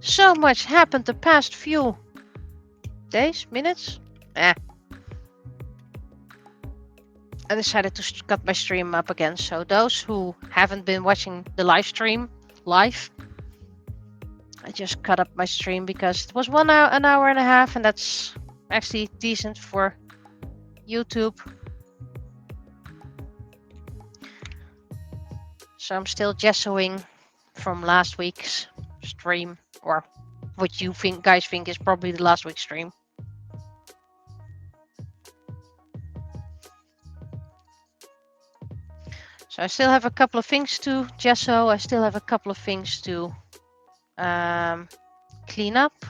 So much happened the past few days, minutes. I decided to cut my stream up again. So those who haven't been watching the live stream live, I just cut up my stream because it was an hour and a half, and that's actually decent for YouTube. So I'm still gessoing from last week's stream, or what you guys think is probably the last week's stream. So I still have a couple of things to gesso. I still have a couple of things to clean up.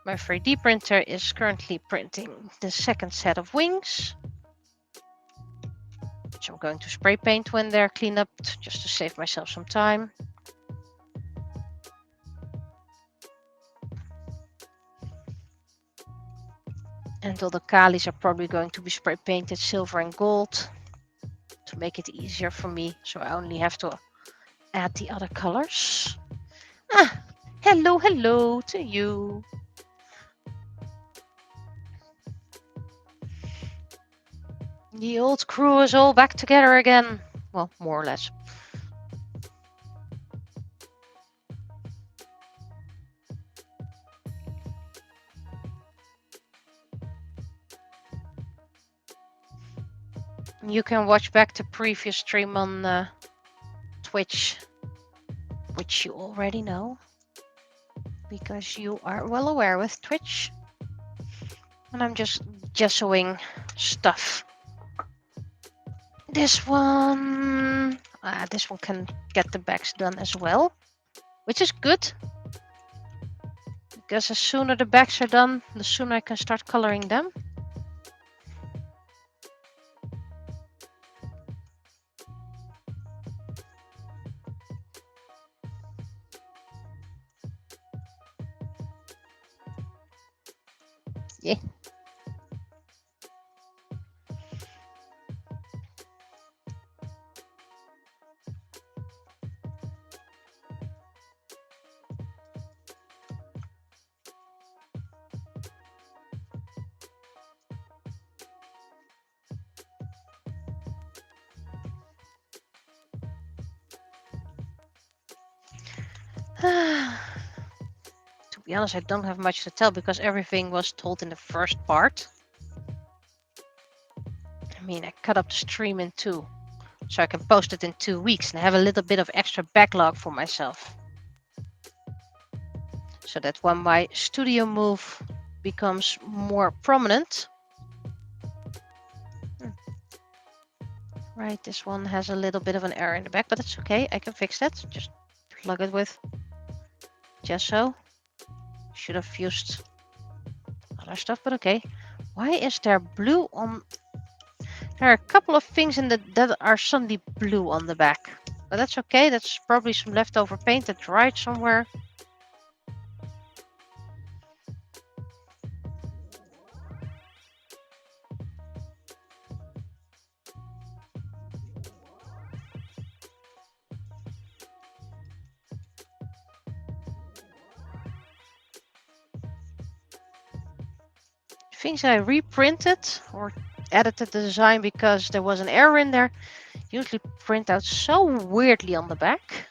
My 3D printer is currently printing the second set of wings, which I'm going to spray paint when they're cleaned up, just to save myself some time. And all the Kalis are probably going to be spray painted silver and gold to make it easier for me, so I only have to add the other colors. Ah, hello to you. The old crew is all back together again. Well, more or less. You can watch back the previous stream on Twitch, which you already know, because you are well aware with Twitch. And I'm just gessoing stuff. This one can get the backs done as well, which is good, because the sooner the backs are done, the sooner I can start coloring them. Yeah. To be honest, I don't have much to tell because everything was told in the first part. I mean, I cut up the stream in two, so I can post it in 2 weeks and have a little bit of extra backlog for myself. So that when my studio move becomes more prominent. Right, this one has a little bit of an error in the back, but it's okay. I can fix that. Just plug it with gesso. Should have used other stuff, but okay. Why is there blue on... There are a couple of things in that are suddenly blue on the back. But that's okay. That's probably some leftover paint that dried somewhere. Things I reprinted or edited the design because there was an error in there usually print out so weirdly on the back.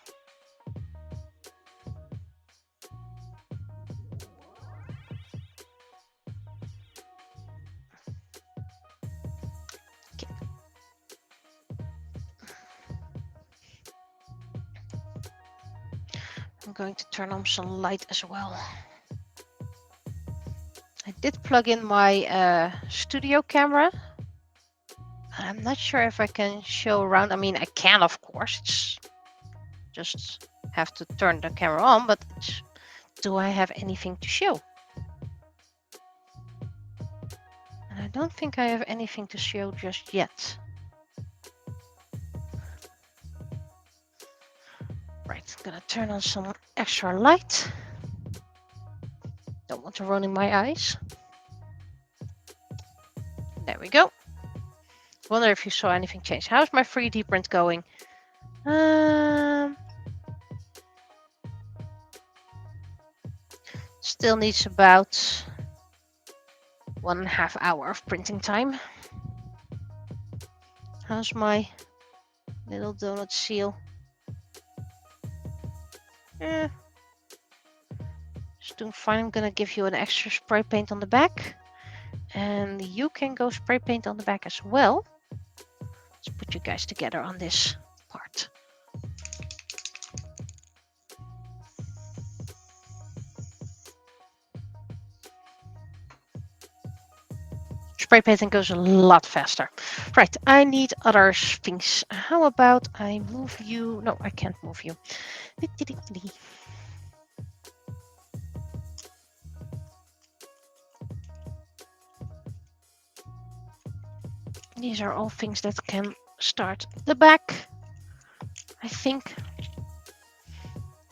Okay. I'm going to turn on some light as well. I did plug in my studio camera. I'm not sure if I can show around. I mean, I can, of course. It's just have to turn the camera on, but do I have anything to show? And I don't think I have anything to show just yet. Right, I'm gonna turn on some extra light. Don't want to run in my eyes. There we go. Wonder if you saw anything change. How's my 3D print going? Still needs about 1.5 hour of printing time. How's my little donut seal? Just doing fine. I'm gonna give you an extra spray paint on the back. And you can go spray paint on the back as well. Let's put you guys together on this part. Spray painting goes a lot faster. Right, I need other things. How about I move you? No, I can't move you. These are all things that can start the back, I think.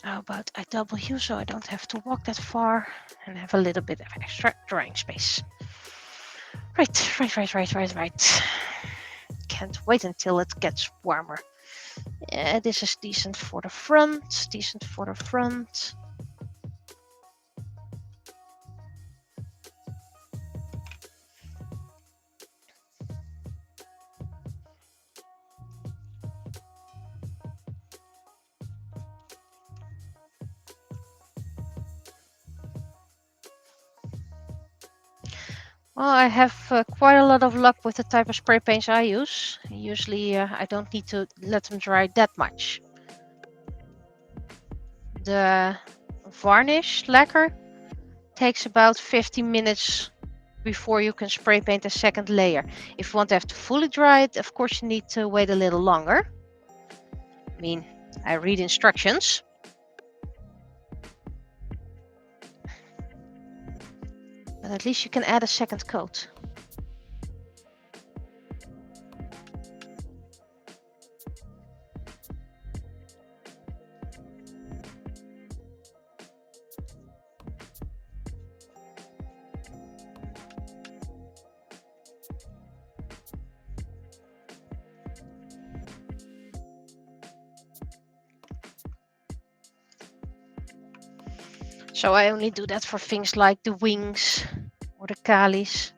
How about I double you so I don't have to walk that far and have a little bit of extra drawing space. Right. Can't wait until it gets warmer. Yeah, this is decent for the front, Well, I have quite a lot of luck with the type of spray paints I use. Usually I don't need to let them dry that much. The varnish lacquer takes about 15 minutes before you can spray paint a second layer. If you want to have to fully dry it, of course you need to wait a little longer. I mean, I read instructions. But at least you can add a second coat. So I only do that for things like the wings or the calis.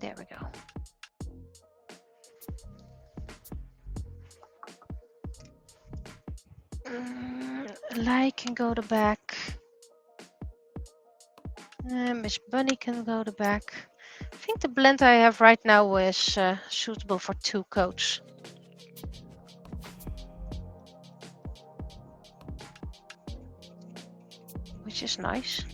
There we go. Light can go to back. Miss Bunny can go to back. I think the blend I have right now is suitable for 2 coats. Which is nice.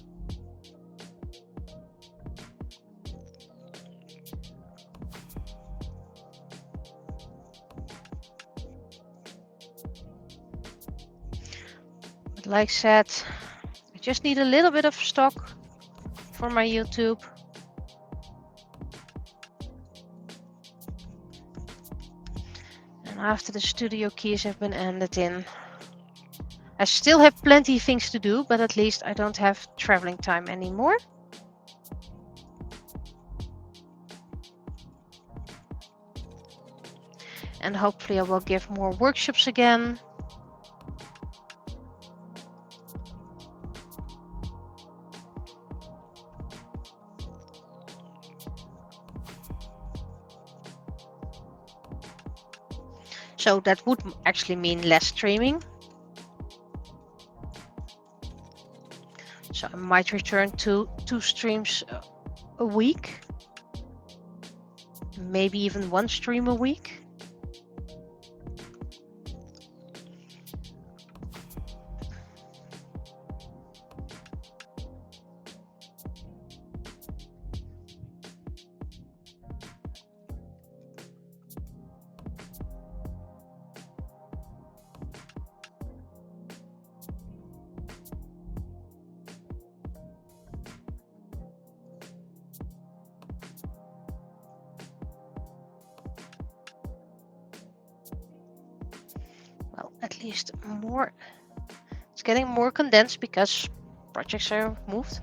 But like I said, I just need a little bit of stock for my YouTube. And after the studio keys have been ended in, I still have plenty of things to do, but at least I don't have traveling time anymore. And hopefully I will give more workshops again. So that would actually mean less streaming. So I might return to 2 streams a week. Maybe even 1 stream a week. Well, at least more. It's getting more condensed because projects are moved.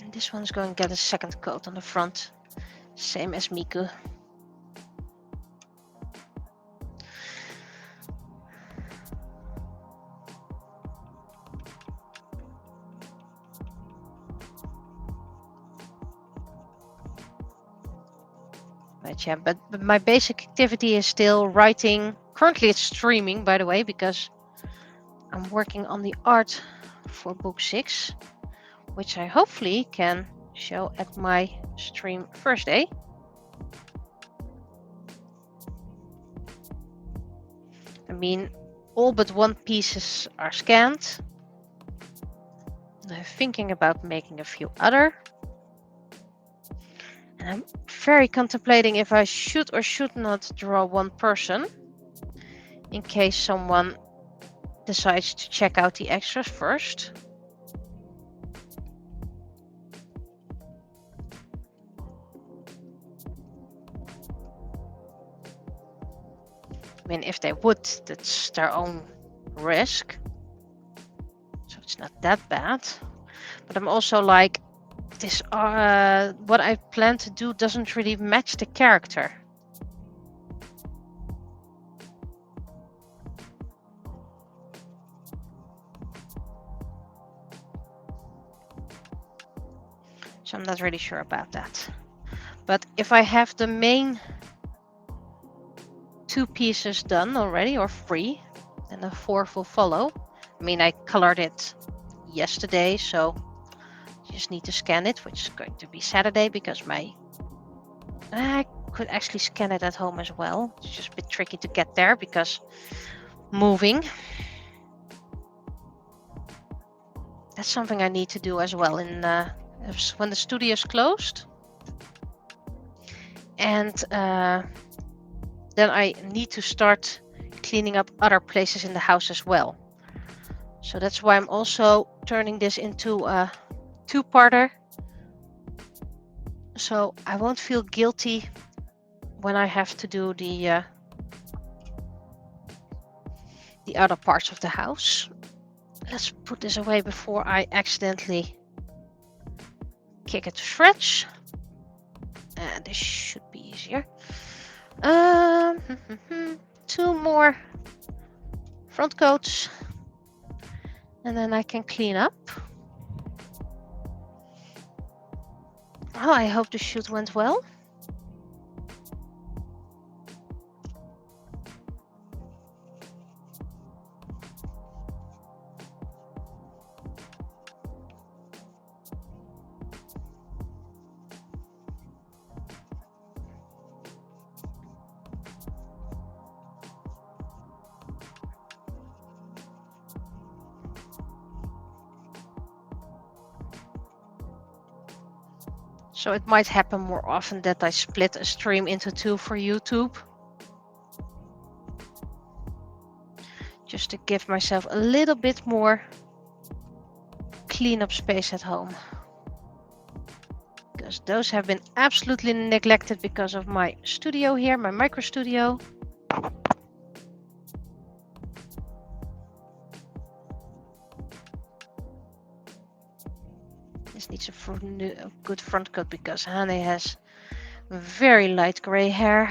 And this one's going to get a second coat on the front, same as Miku. Right, yeah, but my basic activity is still writing. Currently it's streaming, by the way, because I'm working on the art for book 6, which I hopefully can show at my stream first day. I mean, all but one pieces are scanned. I'm thinking about making a few other. And I'm very contemplating if I should or should not draw one person in case someone decides to check out the extras first. I mean, if they would, that's their own risk. So it's not that bad. But I'm also like, this what I plan to do doesn't really match the character. So I'm not really sure about that. But if I have the main 2 pieces done already, or 3, then the 4th will follow. I mean, I colored it yesterday, so you just need to scan it, which is going to be Saturday because I could actually scan it at home as well. It's just a bit tricky to get there because moving. That's something I need to do as well in when the studio is closed. And then I need to start cleaning up other places in the house as well. So that's why I'm also turning this into a 2-parter. So I won't feel guilty when I have to do the other parts of the house. Let's put this away before I accidentally kick it to shreds. And this should be easier. 2 more front coats. And then I can clean up. Oh, I hope the shoot went well. So it might happen more often that I split a stream into 2 for YouTube. Just to give myself a little bit more cleanup space at home. Because those have been absolutely neglected because of my studio here, my micro studio. This needs a good front coat because Hane has very light gray hair.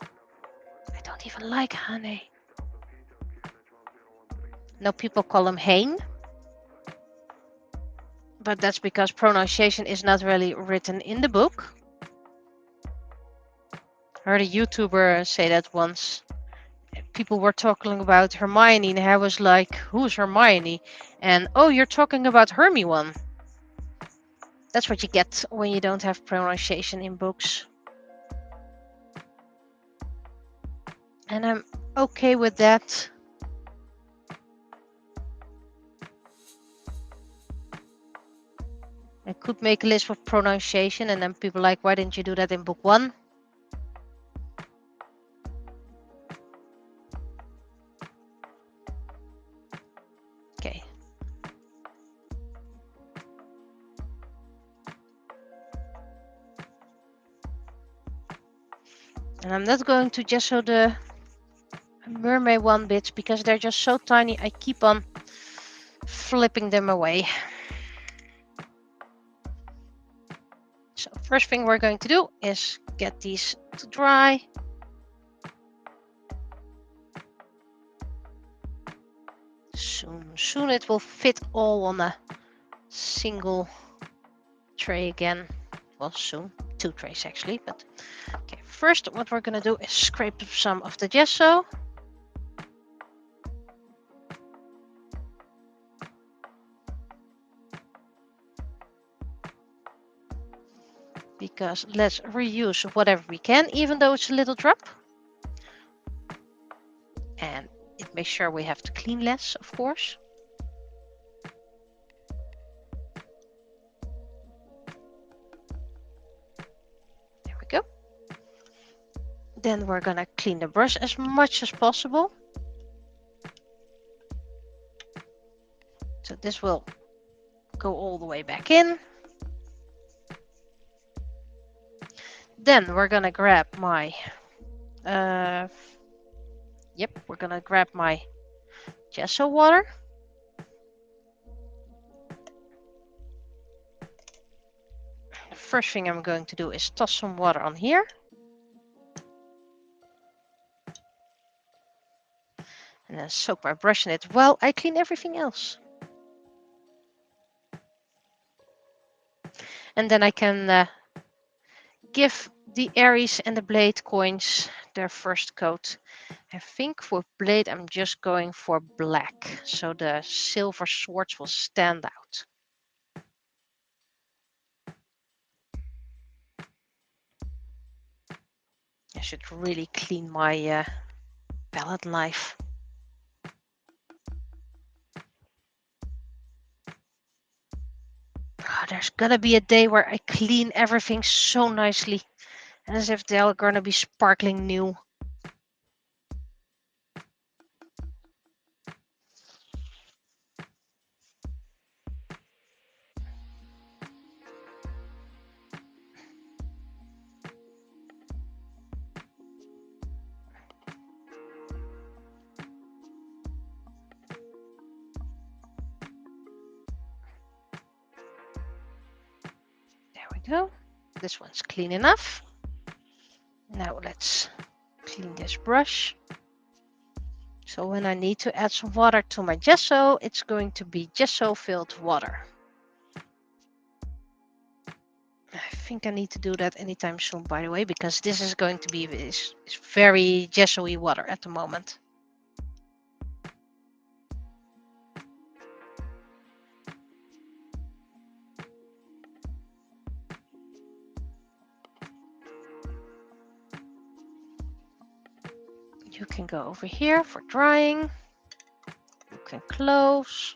I don't even like Hane. No, people call him Hane. But that's because pronunciation is not really written in the book. I heard a YouTuber say that once. People were talking about Hermione and I was like, who's Hermione? And oh, you're talking about Hermione. That's what you get when you don't have pronunciation in books. And I'm okay with that. I could make a list of pronunciation and then people are like, why didn't you do that in book 1? Okay. And I'm not going to gesso the mermaid one bits because they're just so tiny. I keep on flipping them away. So first thing we're going to do is get these to dry. Soon it will fit all on a single tray again. Well, soon, 2 trays actually, but okay. First, what we're gonna do is scrape some of the gesso. Because let's reuse whatever we can, even though it's a little drop. And it makes sure we have to clean less, of course. There we go. Then we're gonna clean the brush as much as possible. So this will go all the way back in. Then we're gonna grab my we're gonna grab my gesso water. The first thing I'm going to do is toss some water on here. And then soak my brush in it while I clean everything else. And then I can give the Aries and the Blade coins their first coat. I think for Blade I'm just going for black, so the silver swords will stand out. I should really clean my palette knife. Oh, there's gonna be a day where I clean everything so nicely, as if they're gonna be sparkling new. There we go. This one's clean enough. Now let's clean this brush. So when I need to add some water to my gesso, it's going to be gesso filled water. I think I need to do that anytime soon, by the way, because this is going to be it's very gesso-y water at the moment. You can go over here for drying. You can close.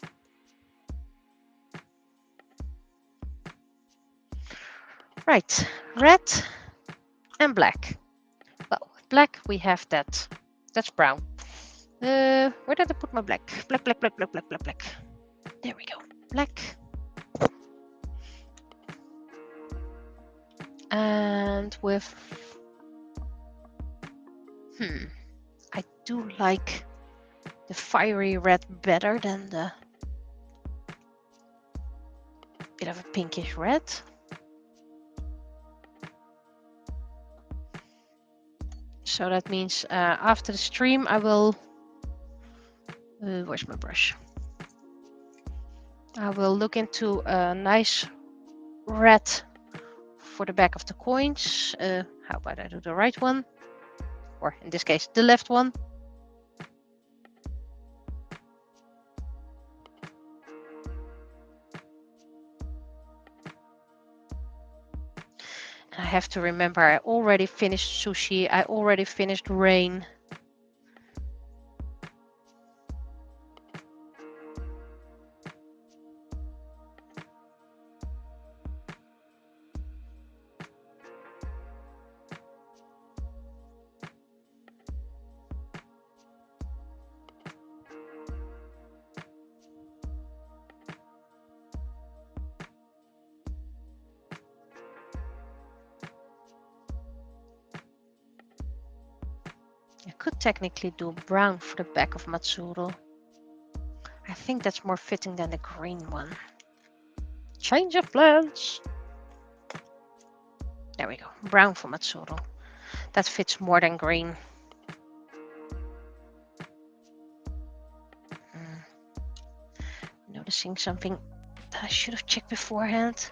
Right, red and black. Well, with black we have that. That's brown. Where did I put my black? Black. There we go. Black. And with I do like the fiery red better than the bit of a pinkish red. So that means after the stream I will where's my brush? I will look into a nice red for the back of the coins. How about I do the right one? Or in this case, the left one. I have to remember I already finished sushi. I already finished rain. could technically do brown for the back of Matsuro. I think that's more fitting than the green one. Change of plans. There we go. Brown for Matsuro. That fits more than green. Noticing something that I should have checked beforehand.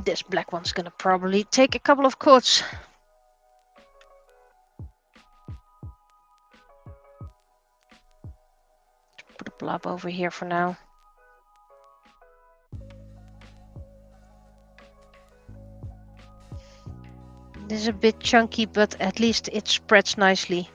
This black one's gonna probably take a couple of coats. Put a blob over here for now. This is a bit chunky, but at least it spreads nicely.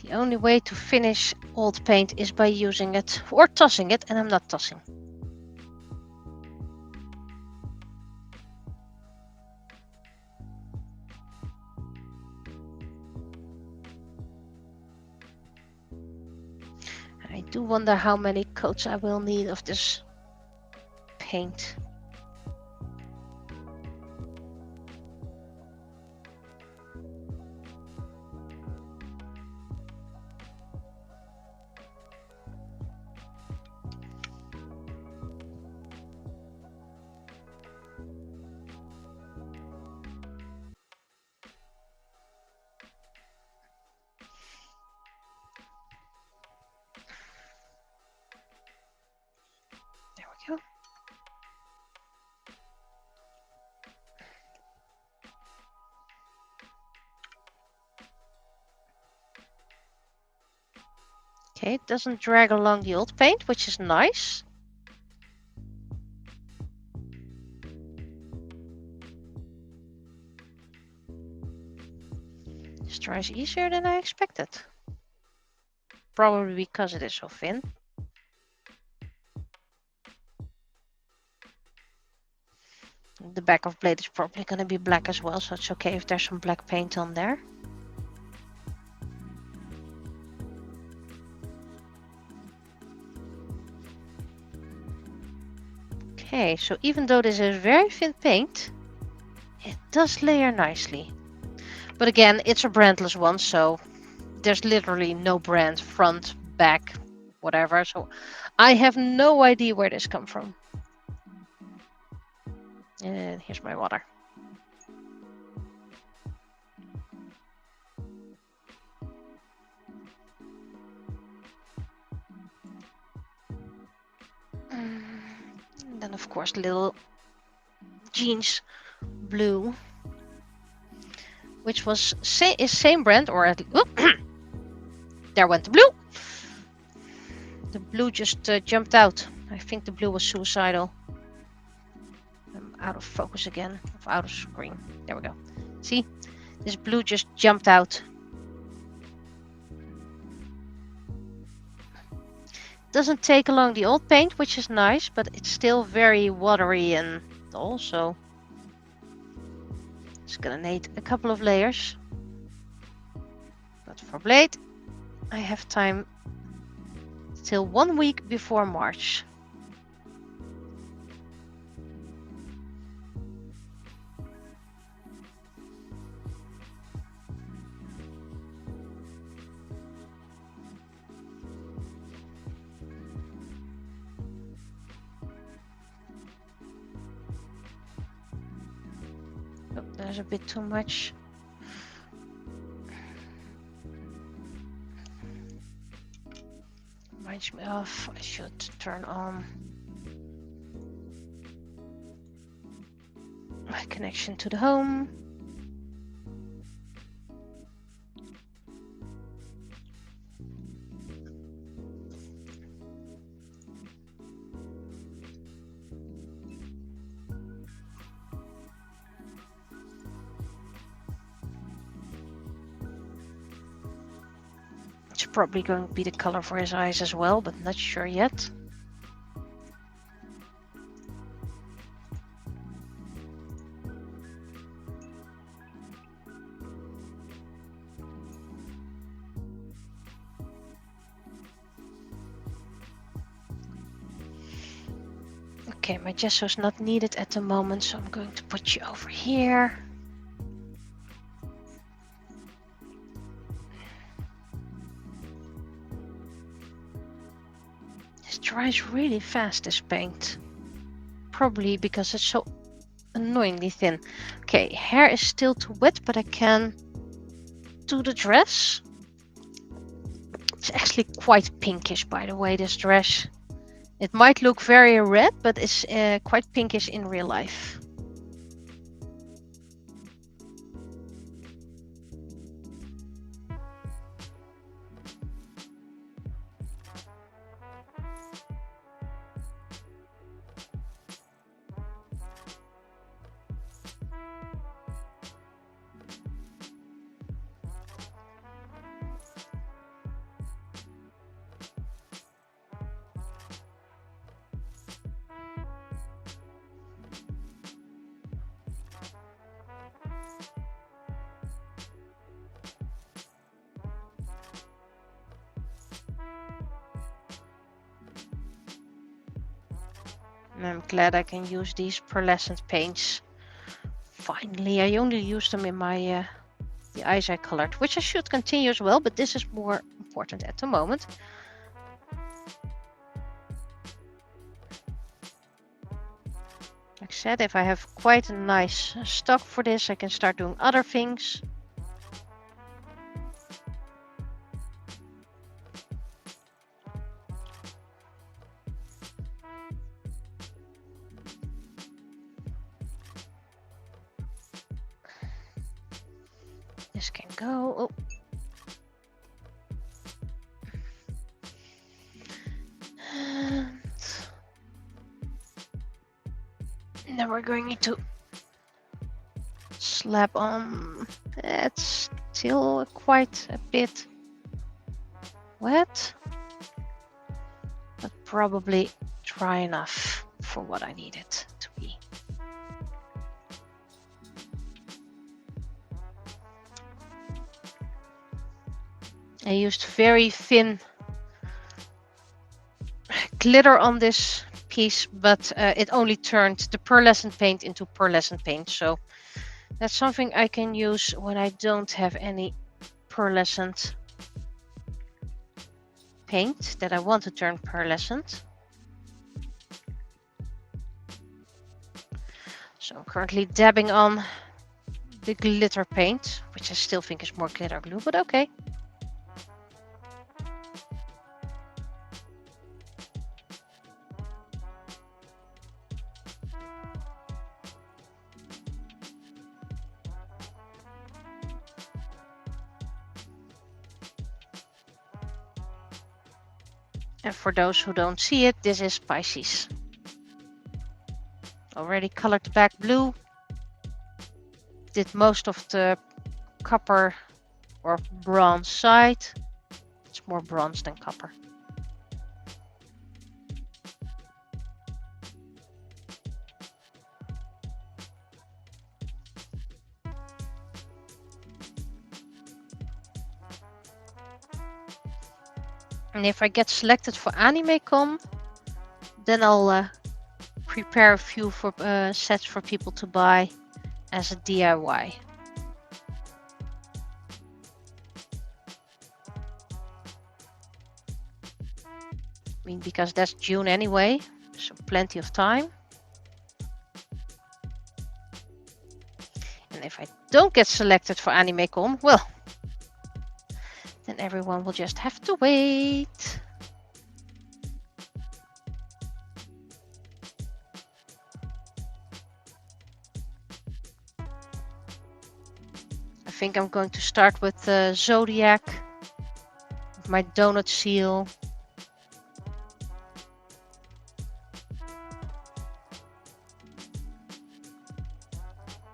The only way to finish old paint is by using it or tossing it, and I'm not tossing. I do wonder how many coats I will need of this paint. There we go. Okay, it doesn't drag along the old paint, which is nice. This dries easier than I expected. Probably because it is so thin. The back of blade is probably going to be black as well, so it's okay if there's some black paint on there. Okay, so even though this is very thin paint, it does layer nicely. But again, it's a brandless one, so there's literally no brand, front, back, whatever. So I have no idea where this comes from. And here's my water. And then of course little jeans blue, which was same brand, or at there went the blue. The blue just jumped out. I think the blue was suicidal. I'm out of focus again, out of screen. There we go. See, this blue just jumped out. Doesn't take along the old paint, which is nice, but it's still very watery and also it's gonna need a couple of layers. But for blade, I have time till 1 week before March. There's a bit too much. Reminds me of, I should turn on my connection to the home. It's probably going to be the color for his eyes as well, but not sure yet. Okay, my gesso is not needed at the moment, so I'm going to put you over here. This dries really fast, this paint. Probably because it's so annoyingly thin. Okay, hair is still too wet, but I can do the dress. It's actually quite pinkish, by the way, this dress. It might look very red, but it's quite pinkish in real life. And I'm glad I can use these pearlescent paints. Finally, I only use them in my the eyes I colored, which I should continue as well, but this is more important at the moment. Like I said, if I have quite a nice stock for this, I can start doing other things. This can go. Oh. And then we're going to slap on. It's still quite a bit wet, but probably dry enough for what I need it to be. I used very thin glitter on this piece, but it only turned the pearlescent paint into pearlescent paint. So that's something I can use when I don't have any pearlescent paint that I want to turn pearlescent. So I'm currently dabbing on the glitter paint, which I still think is more glitter glue, but okay. And for those who don't see it, this is Pisces. Already colored the back blue. Did most of the copper or bronze side. It's more bronze than copper. And if I get selected for AnimeCon, then I'll prepare a few for sets for people to buy as a DIY. I mean, because that's June anyway, so plenty of time. And And if I don't get selected for AnimeCon, well, then everyone will just have to wait. I think I'm going to start with Zodiac, with my donut seal.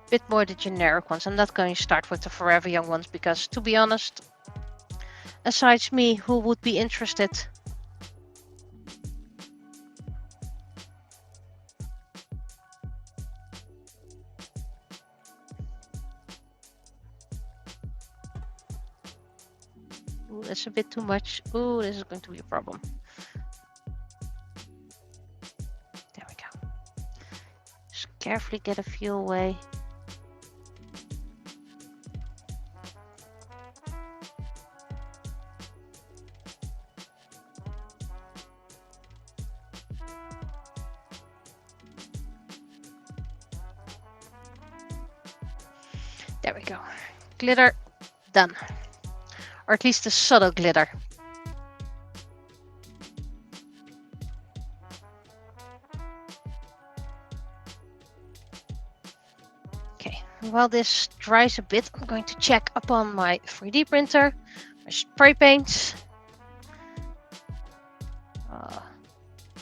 Bit more the generic ones. I'm not going to start with the Forever Young ones because, to be honest, besides me, who would be interested? Ooh, that's a bit too much. Ooh, this is going to be a problem. There we go. Just carefully get a few away. There we go. Glitter done. Or at least the subtle glitter. Okay, while this dries a bit, I'm going to check upon my 3D printer, my spray paints.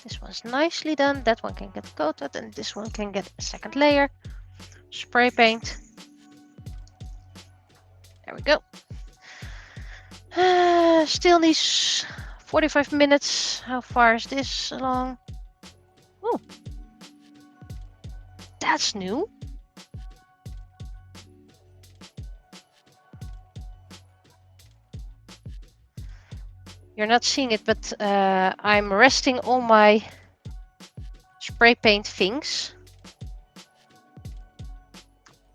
This one's nicely done. That one can get coated and this one can get a second layer. Spray paint. There we go. Still needs 45 minutes. How far is this along? Oh, that's new. You're not seeing it, but I'm resting all my spray paint things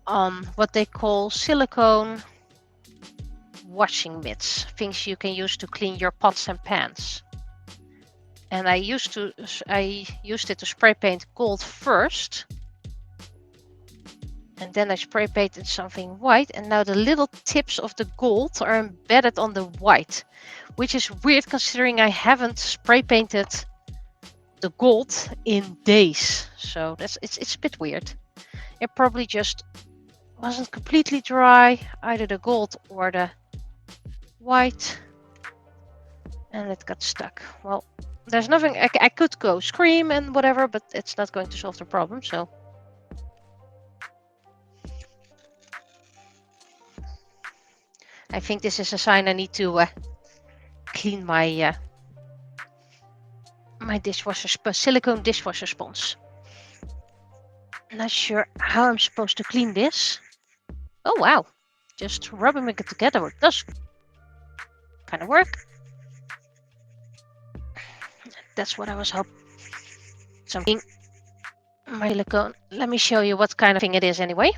on what they call silicone washing mitts, things you can use to clean your pots and pans. And I used it to spray paint gold first, and then I spray painted something white, and now the little tips of the gold are embedded on the white, which is weird considering I haven't spray painted the gold in days. So it's a bit weird. It probably just wasn't completely dry, either the gold or the white, and it got stuck. Well, there's nothing. I could go scream and whatever, but it's not going to solve the problem. So I think this is a sign I need to clean my my silicone dishwasher sponge. Not sure how I'm supposed to clean this. Oh wow, just rubbing it together, it does kind of work. That's what I was hoping. Something my silicone. Let me show you what kind of thing it is anyway.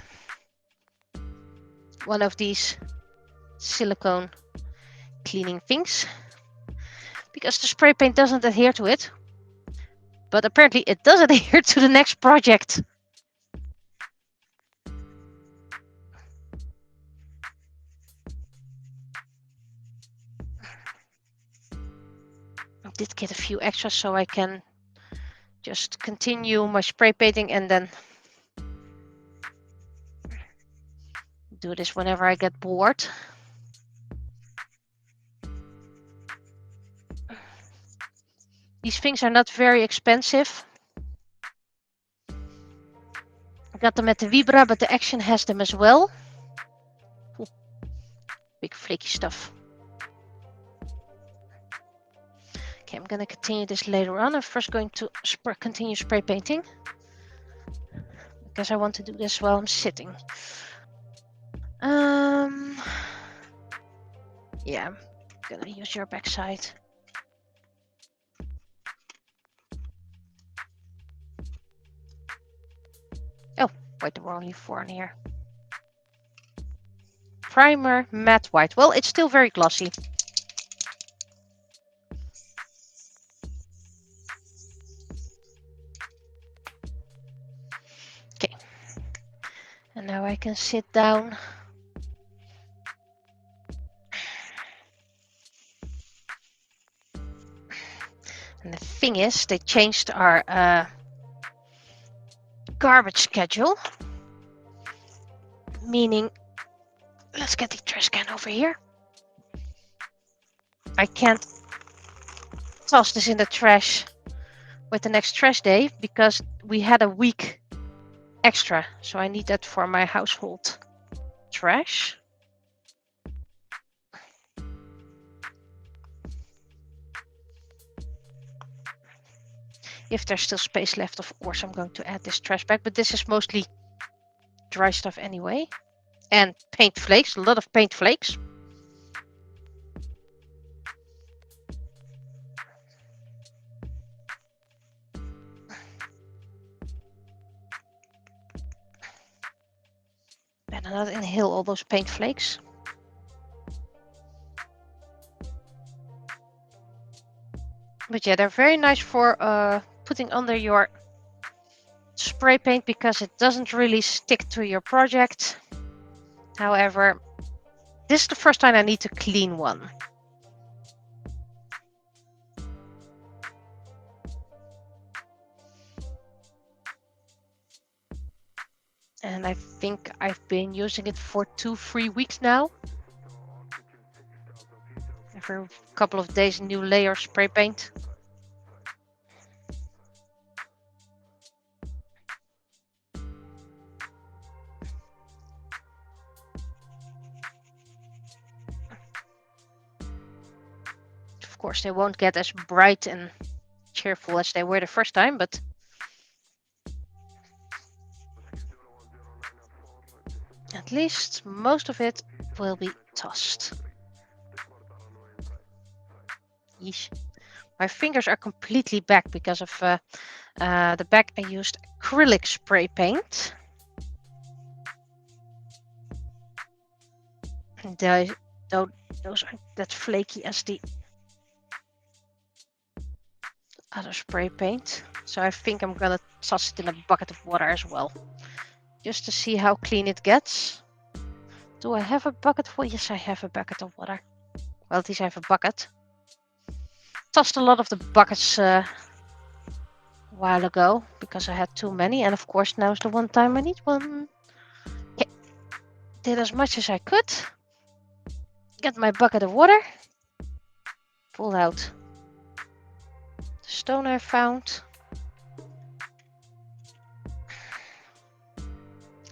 One of these silicone cleaning things, because the spray paint doesn't adhere to it, but apparently it does adhere to the next project. I did get a few extras so I can just continue my spray painting and then do this whenever I get bored. These things are not very expensive. I got them at the Vibra, but the Action has them as well. Ooh, big flaky stuff. Okay, I'm going to continue this later on. I'm first going to continue spray painting, because I want to do this while I'm sitting. Yeah, I'm going to use your backside. Oh, wait, there were only 4 in here. Primer, matte white. Well, it's still very glossy. And now I can sit down. And the thing is, they changed our garbage schedule. Meaning, let's get the trash can over here. I can't toss this in the trash with the next trash day because we had a week extra. So I need that for my household trash. If there's still space left, of course, I'm going to add this trash bag. But this is mostly dry stuff anyway. And paint flakes, a lot of paint flakes. Better not inhale all those paint flakes. But yeah, they're very nice for putting under your spray paint because it doesn't really stick to your project. However, this is the first time I need to clean one. And I think I've been using it for 2-3 weeks now. Every couple of days, new layer spray paint. Of course, they won't get as bright and cheerful as they were the first time, but at least most of it will be tossed. Yeesh. My fingers are completely back because of the back I used acrylic spray paint. And those aren't that flaky as the other spray paint. So I think I'm gonna toss it in a bucket of water as well. Just to see how clean it gets. Do I have a bucket of water? Yes, I have a bucket of water. Well, at least I have a bucket. Tossed a lot of the buckets a while ago because I had too many. And of course, now's the one time I need one. Okay. Did as much as I could. Get my bucket of water. Pull out the stone I found.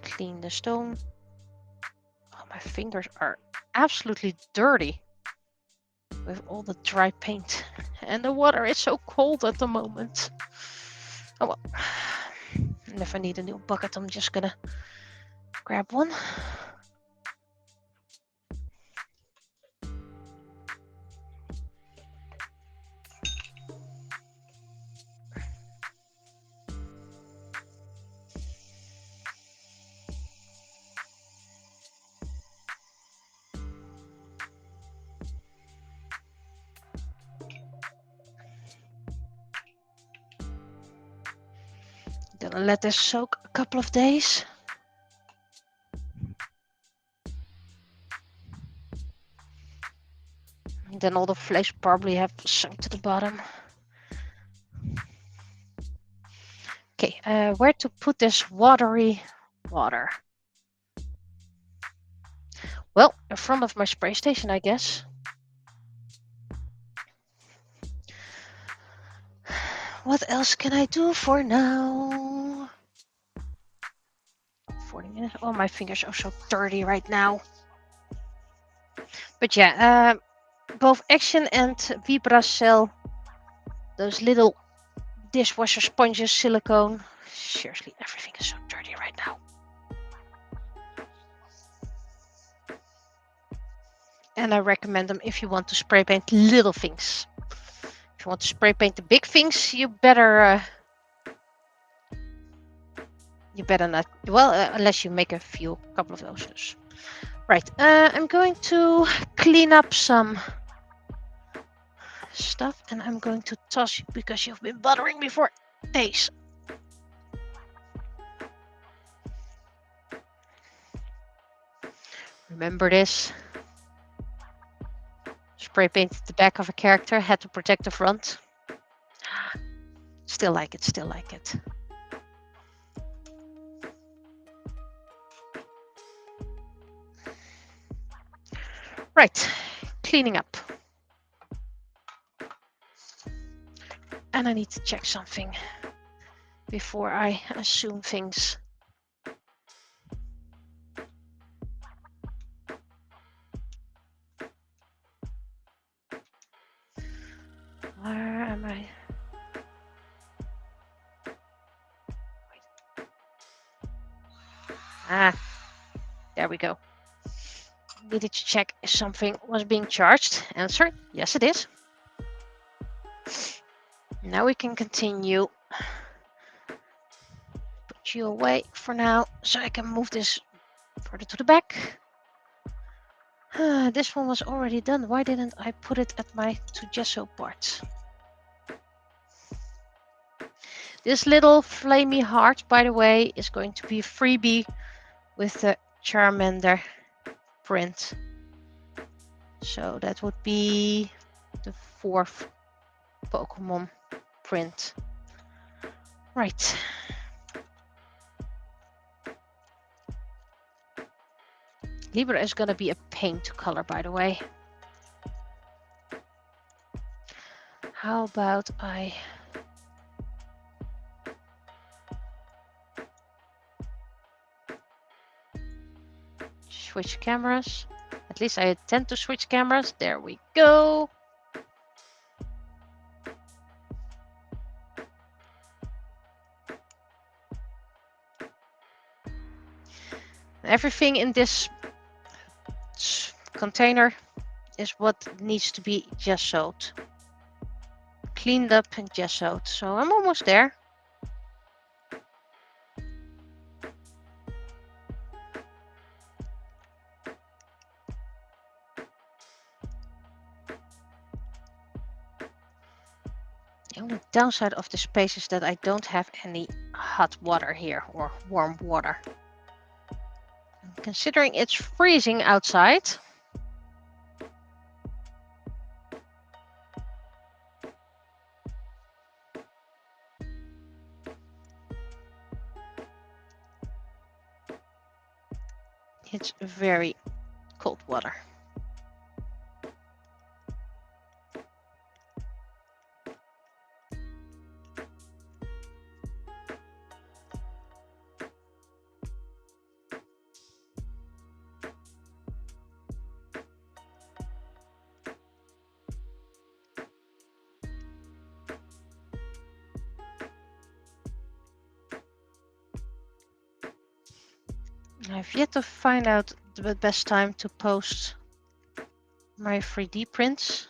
Clean the stone. Oh, my fingers are absolutely dirty with all the dry paint. And the water is so cold at the moment. Oh well. And if I need a new bucket, I'm just gonna grab one. Gonna let this soak a couple of days. And then all the flakes probably have sunk to the bottom. Okay, where to put this watery water? Well, in front of my spray station, I guess. What else can I do for now? 40 minutes. Oh, my fingers are so dirty right now. But yeah, both Action and Vibra sell those little dishwasher sponges, silicone. Seriously, everything is so dirty right now. And I recommend them if you want to spray paint little things. If you want to spray paint the big things, you better not. Well, unless you make a couple of those. Right, I'm going to clean up some stuff, and I'm going to toss you because you've been bothering me for days. Remember this? Spray painted the back of a character, had to protect the front. Still like it, still like it. Right, cleaning up. And I need to check something before I assume things. Where am I? Ah, there we go. Needed to check if something was being charged. Answer, yes it is. Now we can continue. Put you away for now so I can move this further to the back. This one was already done. Why didn't I put it at my to gesso part? This little flamey heart, by the way, is going to be a freebie with the Charmander print. So that would be the 4th Pokemon print. Right. Libra is going to be a pain to color, by the way. How about I... switch cameras? At least I tend to switch cameras. There we go. Everything in this container is what needs to be gessoed. Cleaned up and gessoed. So I'm almost there. The only downside of the space is that I don't have any hot water here or warm water. Considering it's freezing outside, it's very cold water. I've yet to find out the best time to post my 3D prints,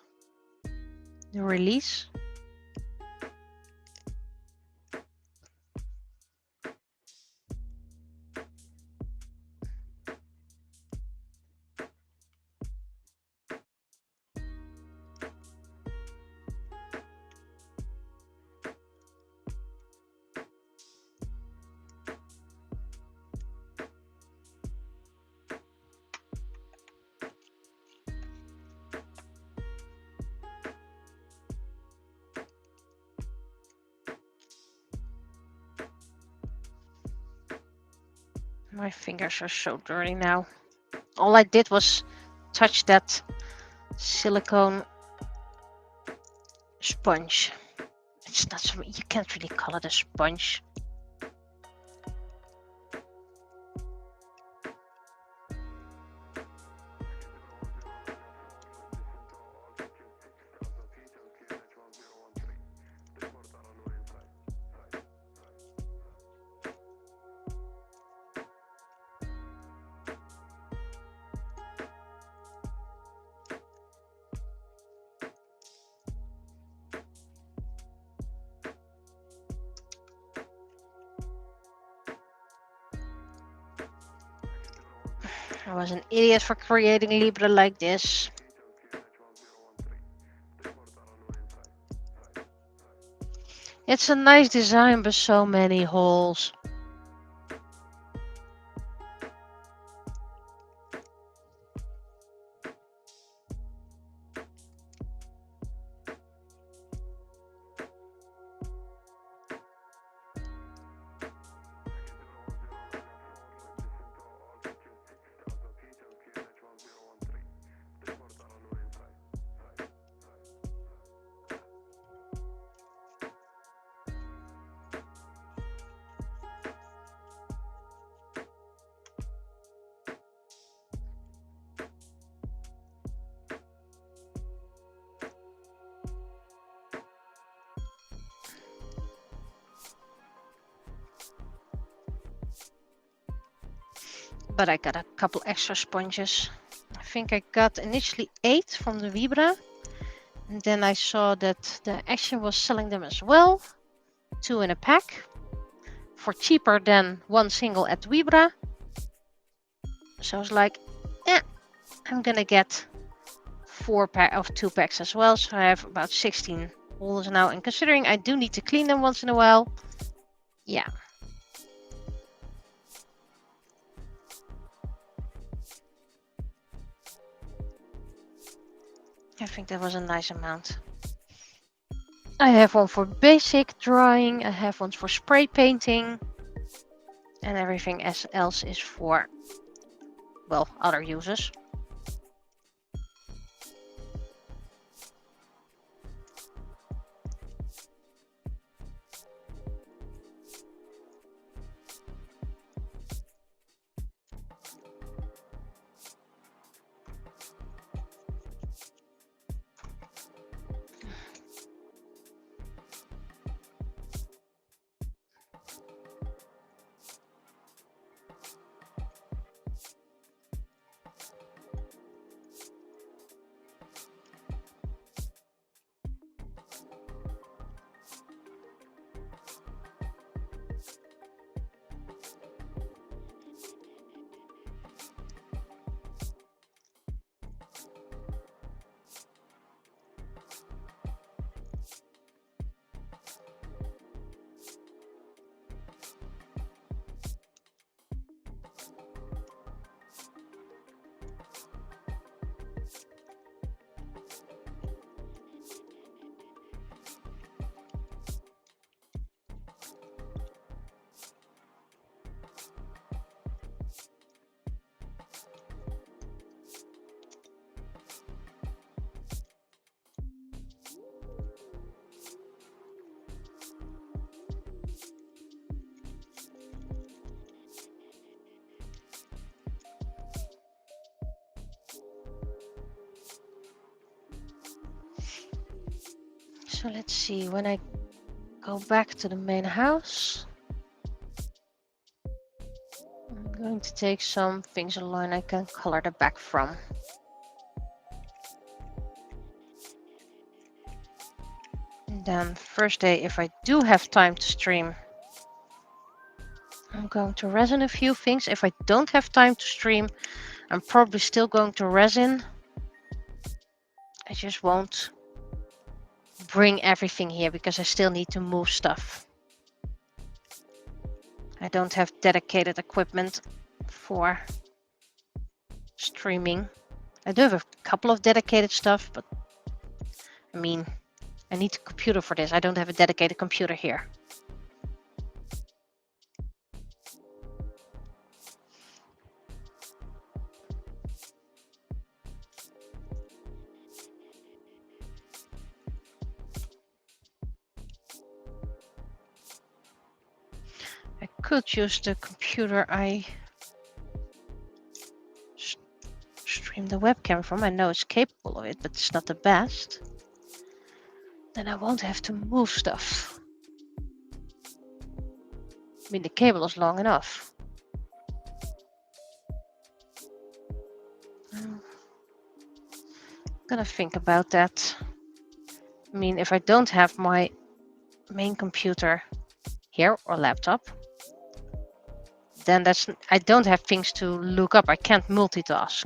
the release. My fingers are so dirty now. All I did was touch that silicone sponge. It's not so, you can't really call it a sponge. I was an idiot for creating Libra like this. It's a nice design, but so many holes. but I got a couple extra sponges. I think I got initially 8 from the Vibra, and then I saw that the Action was selling them as well, 2 in a pack, for cheaper than one single at Vibra. So I was like, yeah, I'm gonna get 4 pack of 2 packs as well, so I have about 16 holders now, and considering I do need to clean them once in a while, yeah. I think that was a nice amount. I have one for basic drawing, I have one for spray painting, and everything else is for, well, other uses. So let's see, when I go back to the main house, I'm going to take some things along I can color the back from. And then first day, if I do have time to stream, I'm going to resin a few things. If I don't have time to stream, I'm probably still going to resin. I just won't bring everything here because I still need to move stuff. I don't have dedicated equipment for streaming. I do have a couple of dedicated stuff, but I mean, I need a computer for this. I don't have a dedicated computer here. I could use the computer I stream the webcam from. I know it's capable of it, but it's not the best. Then I won't have to move stuff. I mean, the cable is long enough. I'm gonna think about that. I mean, if I don't have my main computer here or laptop, then I don't have things to look up. I can't multitask.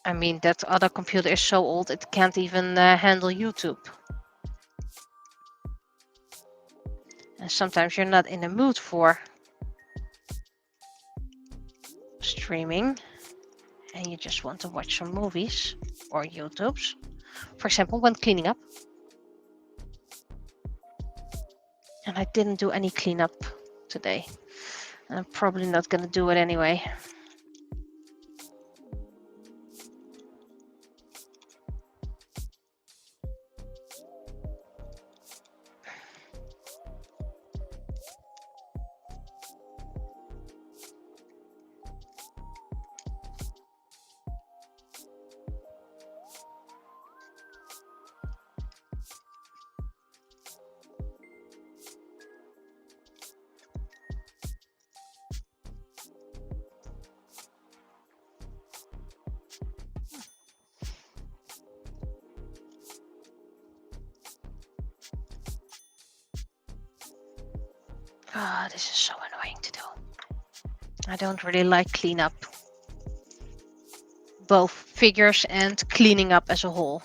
I mean, that other computer is so old it can't even handle YouTube. And sometimes you're not in the mood for streaming and you just want to watch some movies or YouTubes. For example, when cleaning up. And I didn't do any cleanup today. And I'm probably not going to do it anyway. Ah, this is so annoying to do. I don't really like cleanup. Both figures and cleaning up as a whole.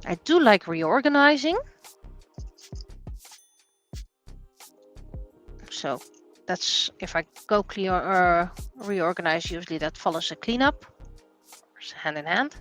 I do like reorganizing. So that's if I go clear or reorganize, usually that follows a cleanup. It's hand in hand.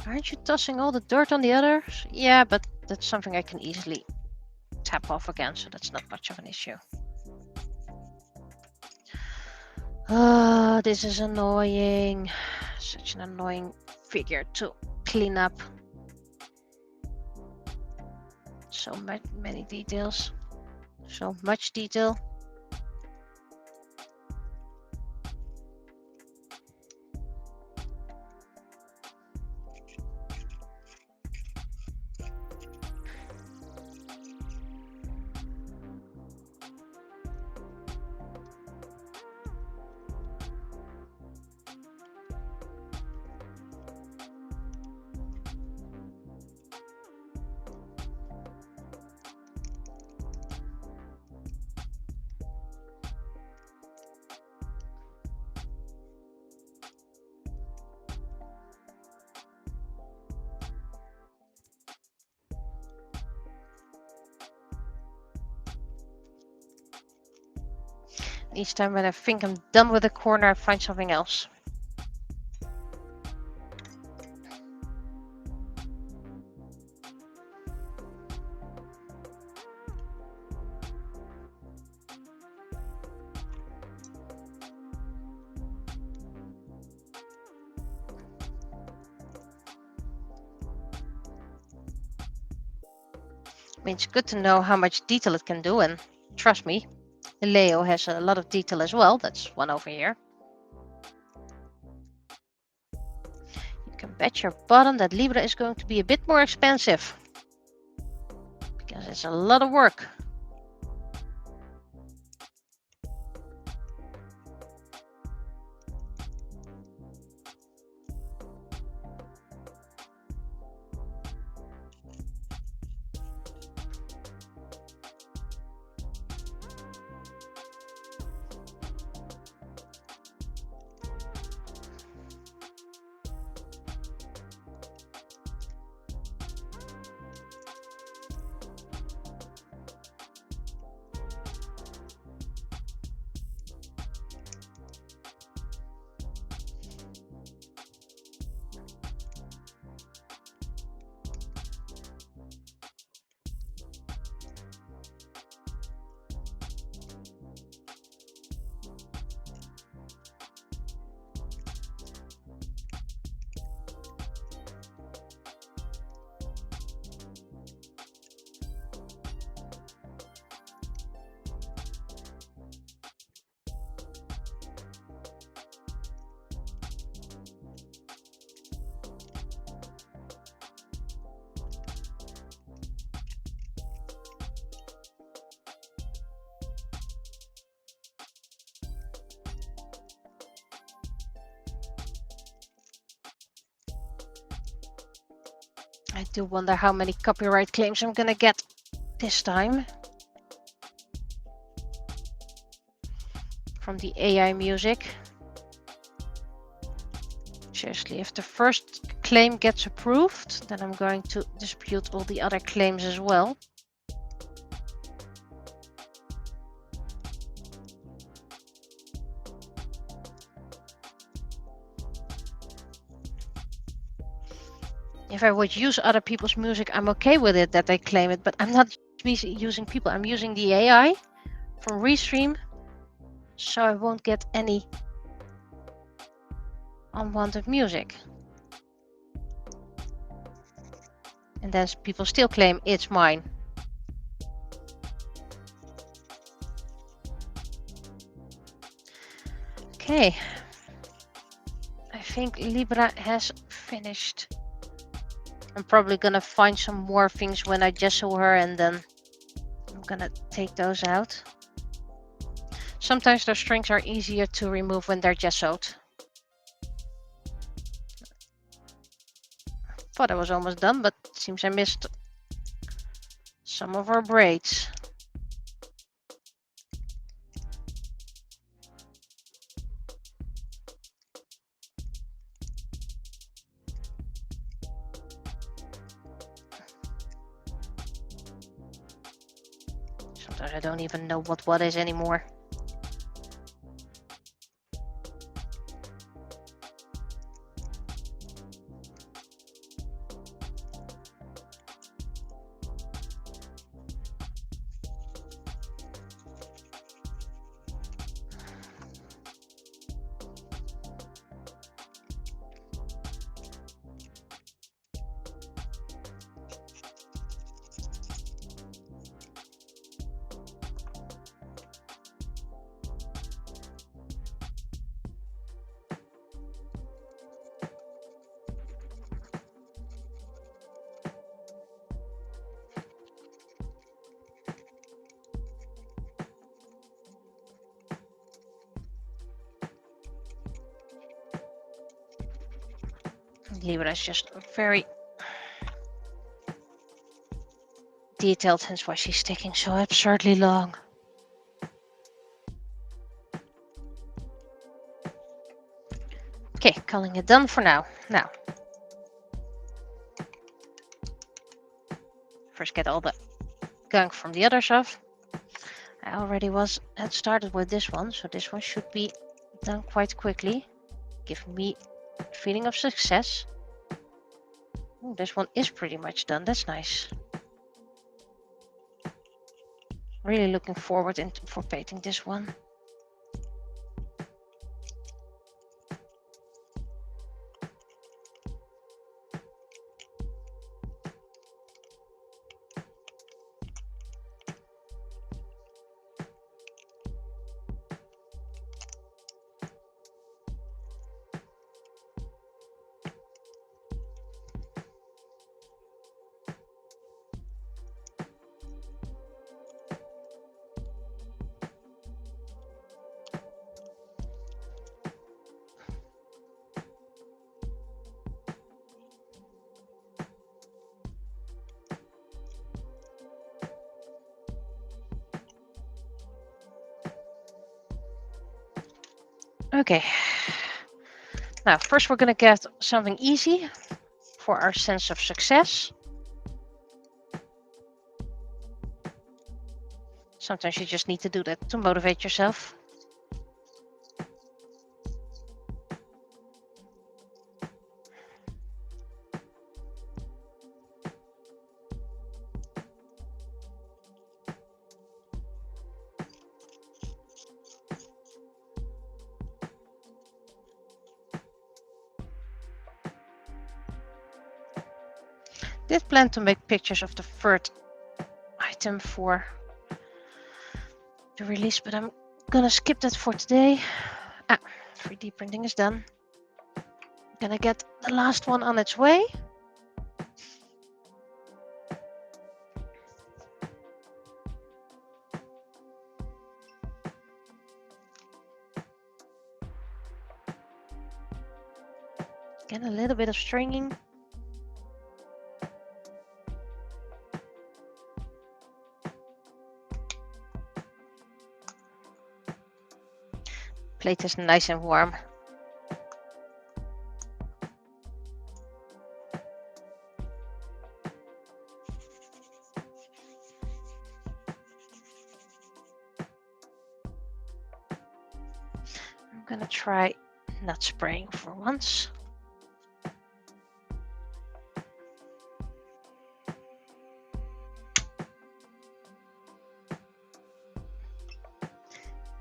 Aren't you tossing all the dirt on the others? Yeah, but that's something I can easily tap off again, so that's not much of an issue. Ah, this is annoying. Such an annoying figure to clean up. So many details. So much detail. Each time when I think I'm done with a corner, I find something else. I mean, it's good to know how much detail it can do, and trust me, Leo has a lot of detail as well. That's one over here. You can bet your bottom that Libra is going to be a bit more expensive because it's a lot of work. I do wonder how many copyright claims I'm gonna get this time from the AI music. Seriously, if the first claim gets approved, then I'm going to dispute all the other claims as well. If I would use other people's music, I'm okay with it that they claim it, but I'm not using people. I'm using the AI from Restream, so I won't get any unwanted music. And then people still claim it's mine. Okay. I think Libra has finished. I'm probably gonna find some more things when I gesso her, and then I'm gonna take those out. Sometimes the strings are easier to remove when they're gessoed. Thought I was almost done, but it seems I missed some of her braids. Sometimes I don't even know what is anymore. Libra is just very detailed, hence why she's taking so absurdly long. Okay, calling it done for now. Now, first get all the gunk from the others off. I already had started with this one, so this one should be done quite quickly. Give me a feeling of success. Ooh, this one is pretty much done. That's nice. Really looking forward for painting this one. Okay. Now, first we're going to get something easy for our sense of success. Sometimes you just need to do that to motivate yourself. Did plan to make pictures of the third item for the release, but I'm gonna skip that for today. 3D printing is done. Gonna get the last one on its way. Again, a little bit of stringing. Plate is nice and warm. I'm gonna try not spraying for once.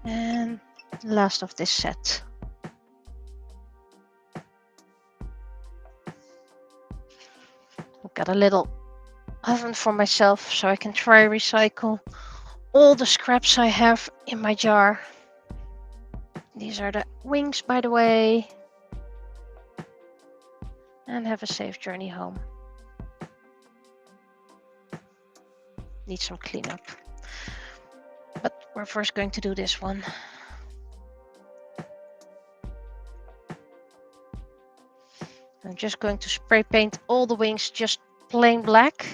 And last of this set. I've got a little oven for myself so I can try recycle all the scraps I have in my jar. These are the wings, by the way. And have a safe journey home. Need some cleanup. But we're first going to do this one. I'm just going to spray paint all the wings just plain black.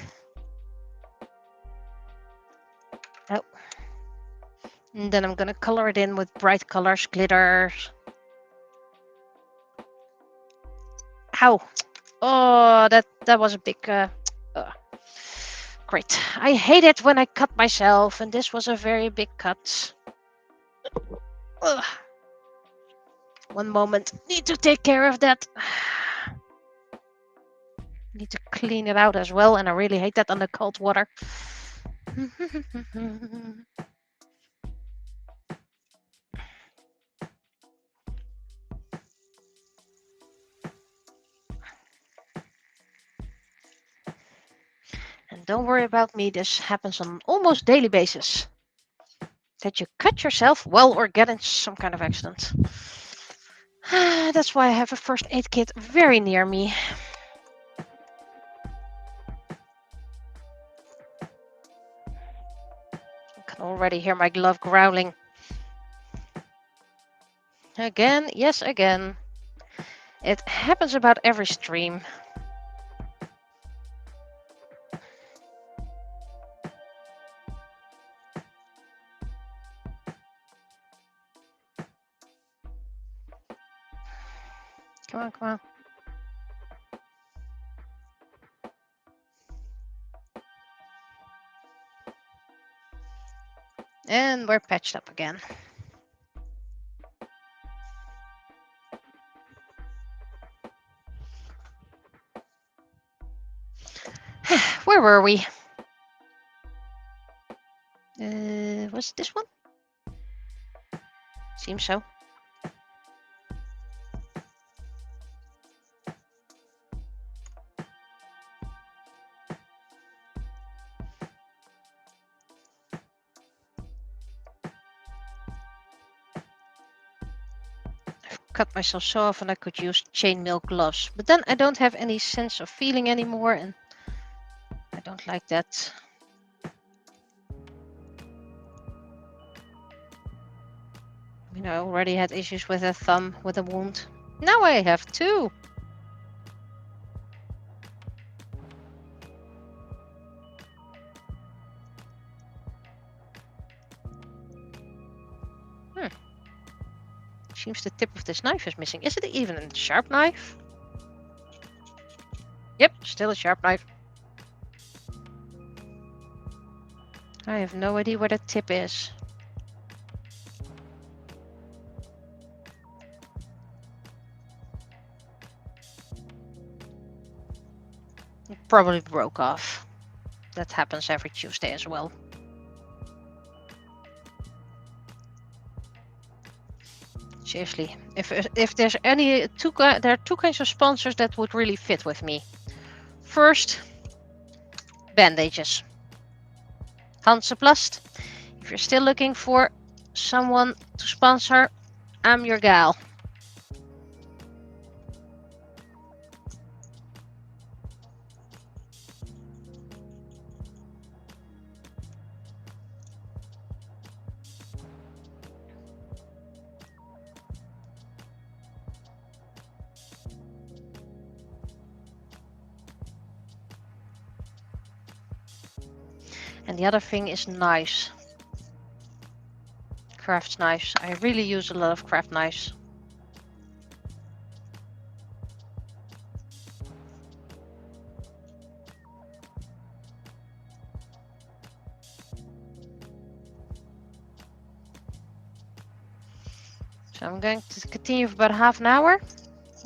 Oh. And then I'm going to color it in with bright colors, glitters. Ow! Oh, that was a big... Great. I hate it when I cut myself, and this was a very big cut. Ugh. One moment. Need to take care of that. Need to clean it out as well, and I really hate that under cold water. And don't worry about me, this happens on an almost daily basis. That you cut yourself, well, or get into some kind of accident. That's why I have a first aid kit very near me. I can already hear my glove growling. Again, yes, again. It happens about every stream. Come on, come on. And we're patched up again. Where were we? Was it this one? Seems so. Cut myself so often I could use chainmail gloves, but then I don't have any sense of feeling anymore, and I don't like that. I mean, I already had issues with a thumb with a wound. Now I have two. Seems the tip of this knife is missing. Is it even a sharp knife? Yep, still a sharp knife. I have no idea where the tip is. It probably broke off. That happens every Tuesday as well. Seriously, if there's any there are two kinds of sponsors that would really fit with me. First, bandages. Hansaplast. If you're still looking for someone to sponsor, I'm your gal. And the other thing is knives. craft knives. I really use a lot of craft knives. So I'm going to continue for about half an hour,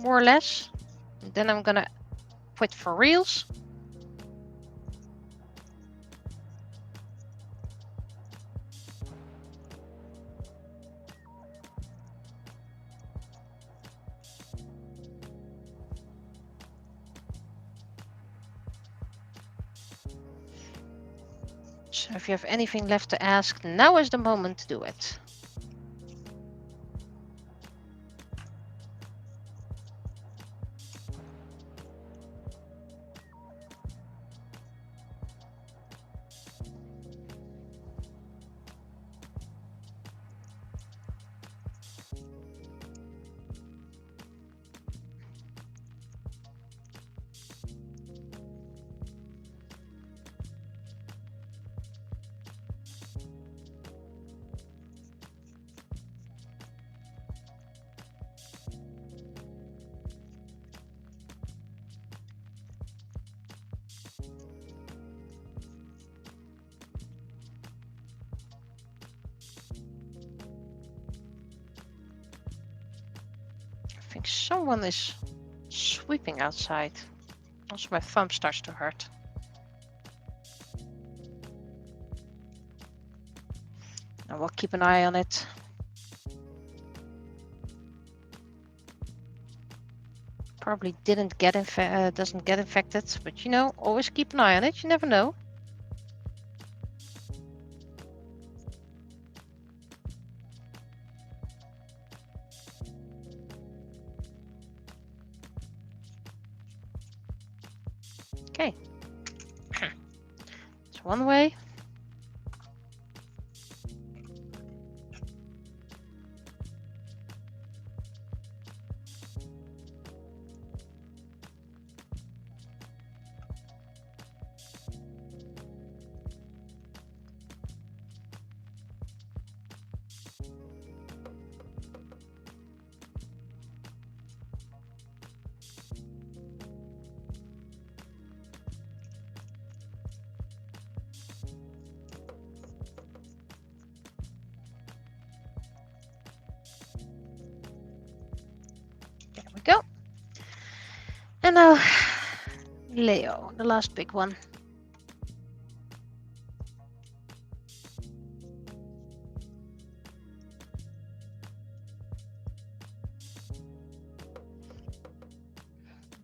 more or less. And then I'm gonna quit for reals. So if you have anything left to ask, now is the moment to do it. I think someone is sweeping outside. Also, my thumb starts to hurt. I will keep an eye on it. Probably doesn't get infected, but you know, always keep an eye on it. You never know. Okay. It's one way. There we go. And now, Leo, the last big one.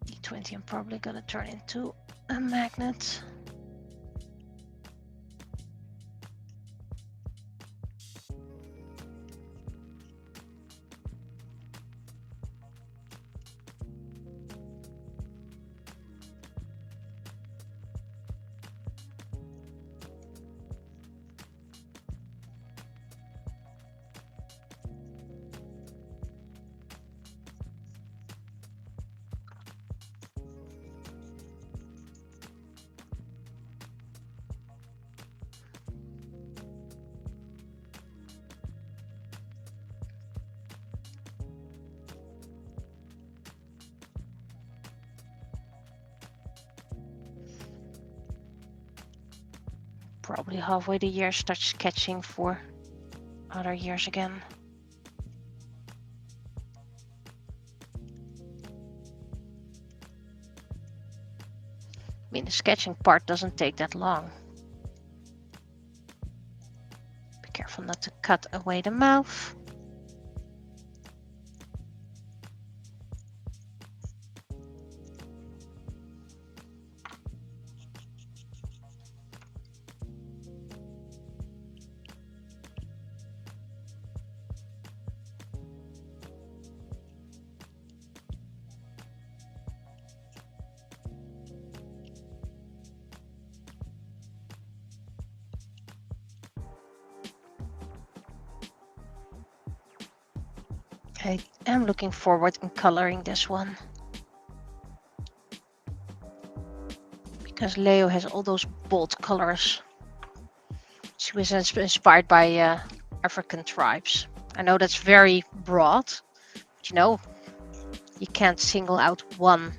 D20, I'm probably gonna turn into a magnet. Probably halfway the year start sketching for other years again. I mean, the sketching part doesn't take that long. Be careful not to cut away the mouth. I am looking forward in coloring this one. Because Leo has all those bold colors. She was inspired by African tribes. I know that's very broad, but you know, you can't single out one.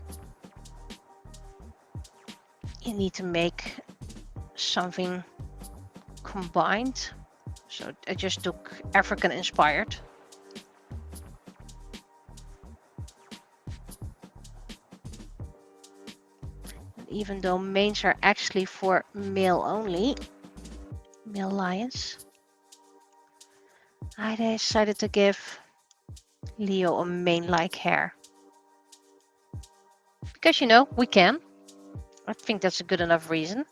You need to make something combined. So I just took African inspired. Even though manes are actually for male only, male lions, I decided to give Leo a mane-like hair. Because, you know, we can. I think that's a good enough reason.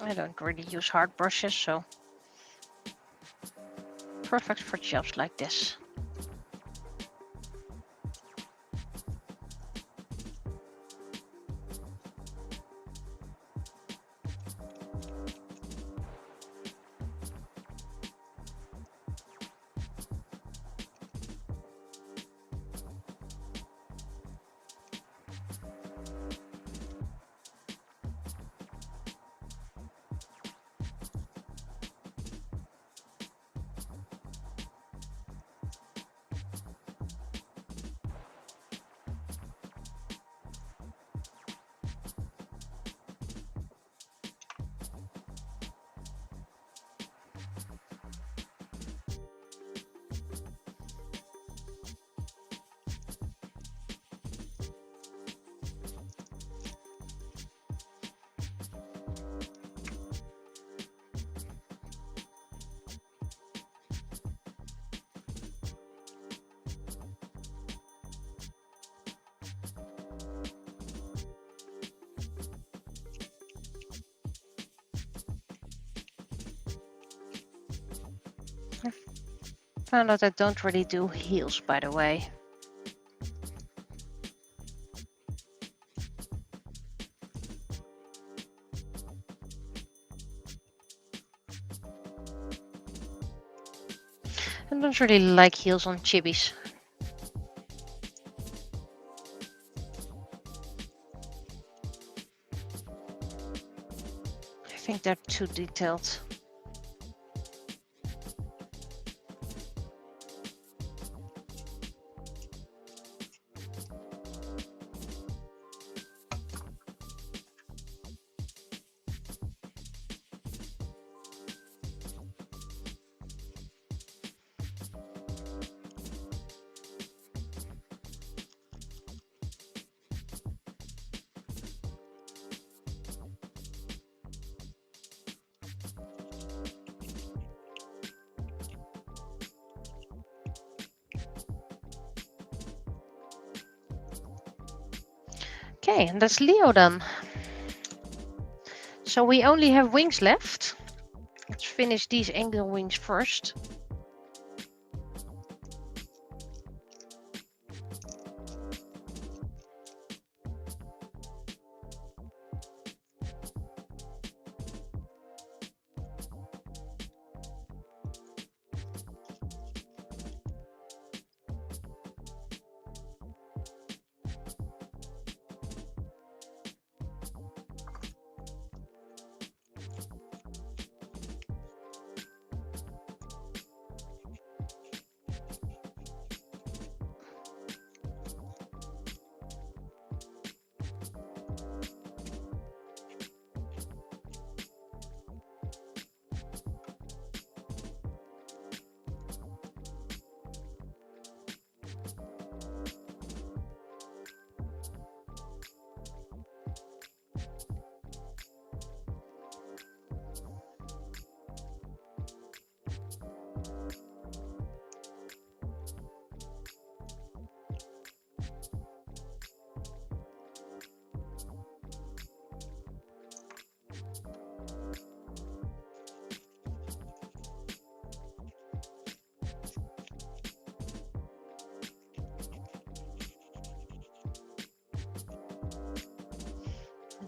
I don't really use hard brushes, so perfect for jobs like this. I found out I don't really do heels, by the way. I don't really like heels on chibis. I think they're too detailed. Okay, and that's Leo then. So we only have wings left. Let's finish these angel wings first.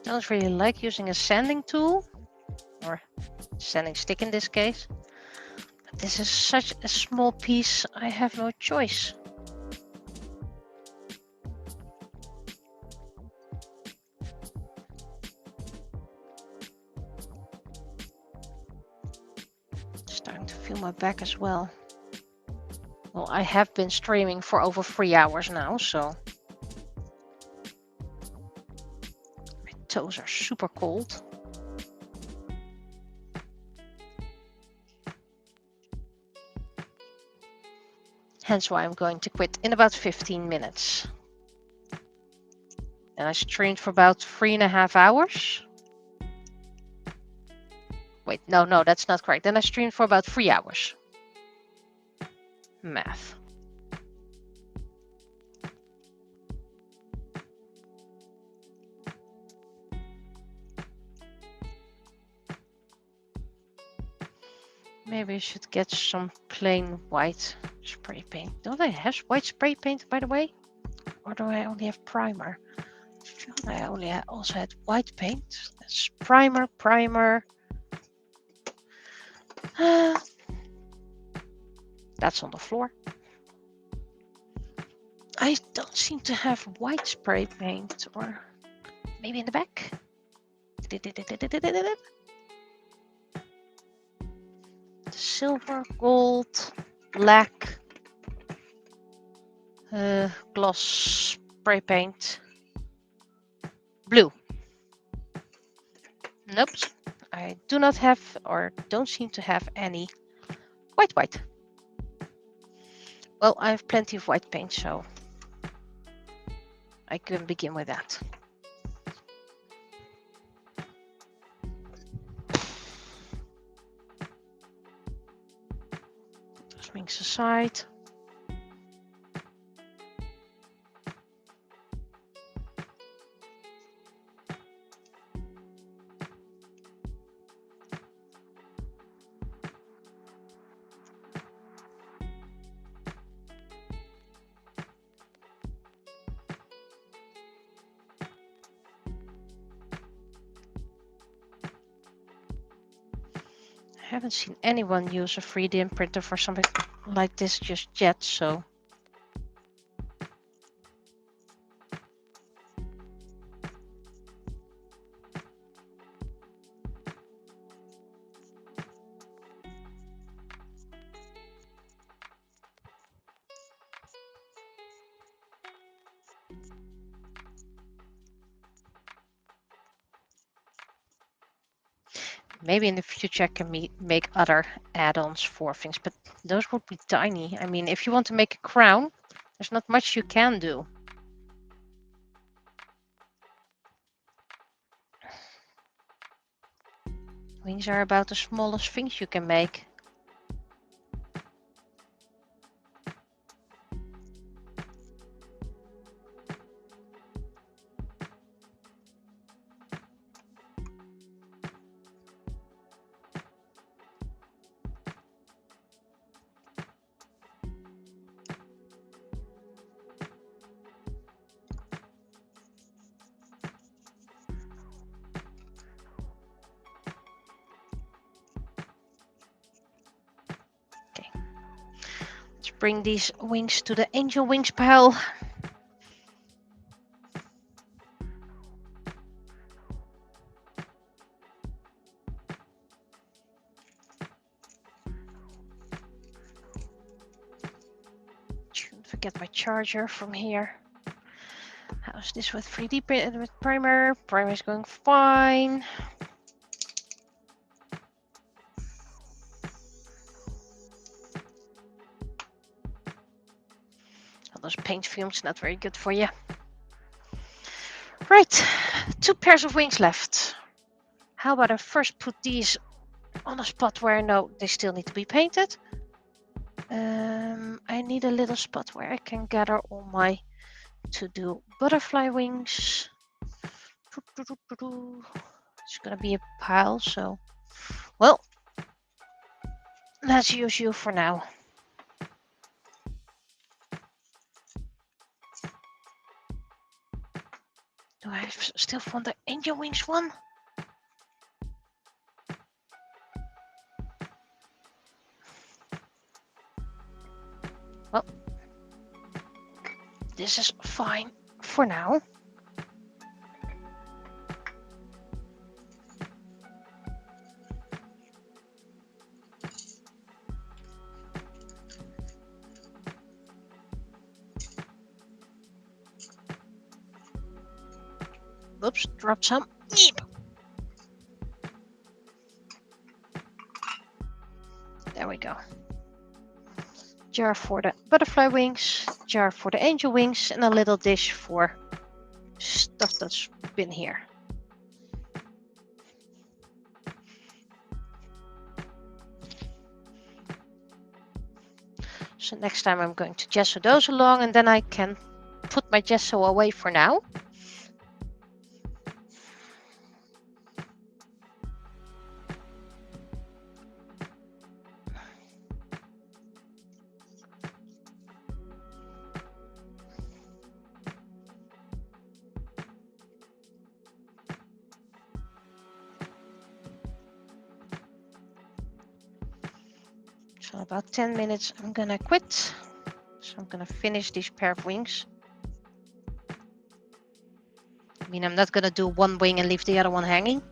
Don't really like using a sanding tool, or sanding stick in this case. But this is such a small piece, I have no choice. Starting to feel my back as well. Well, I have been streaming for over 3 hours now, so my toes are super cold. Hence why I'm going to quit in about 15 minutes. And I streamed for about 3.5 hours. Wait, no, that's not correct. Then I streamed for about 3 hours. Math. Maybe I should get some plain white spray paint. Don't I have white spray paint, by the way? Or do I only have primer? I feel like I only also had white paint. That's primer. That's on the floor. I don't seem to have white spray paint, or maybe in the back. Silver, gold, black, gloss spray paint, blue. Nope, I do not have, or don't seem to have any white. Well, I have plenty of white paint, so I can begin with that. Put those wings aside. I haven't seen anyone use a 3D printer for something like this just yet, so maybe in the future I can make other add-ons for things, but those would be tiny. I mean, if you want to make a crown, there's not much you can do. Wings are about the smallest things you can make. Bring these wings to the angel wings pile. Shouldn't forget my charger from here. How's this with 3D print with primer? Primer is going fine. All those paint fumes, not very good for you. Right, 2 pairs of wings left. How about I first put these on a spot where I know they still need to be painted. I need a little spot where I can gather all my to-do butterfly wings. It's gonna be a pile, so well, let's use you for now. Do I still want the angel wings one? Well, this is fine for now. Oops, dropped some. Yeep. There we go. Jar for the butterfly wings, jar for the angel wings, and a little dish for stuff that's been here. So next time I'm going to gesso those along, and then I can put my gesso away for now. So about 10 minutes I'm gonna quit. So I'm gonna finish this pair of wings. I mean, I'm not gonna do one wing and leave the other one hanging.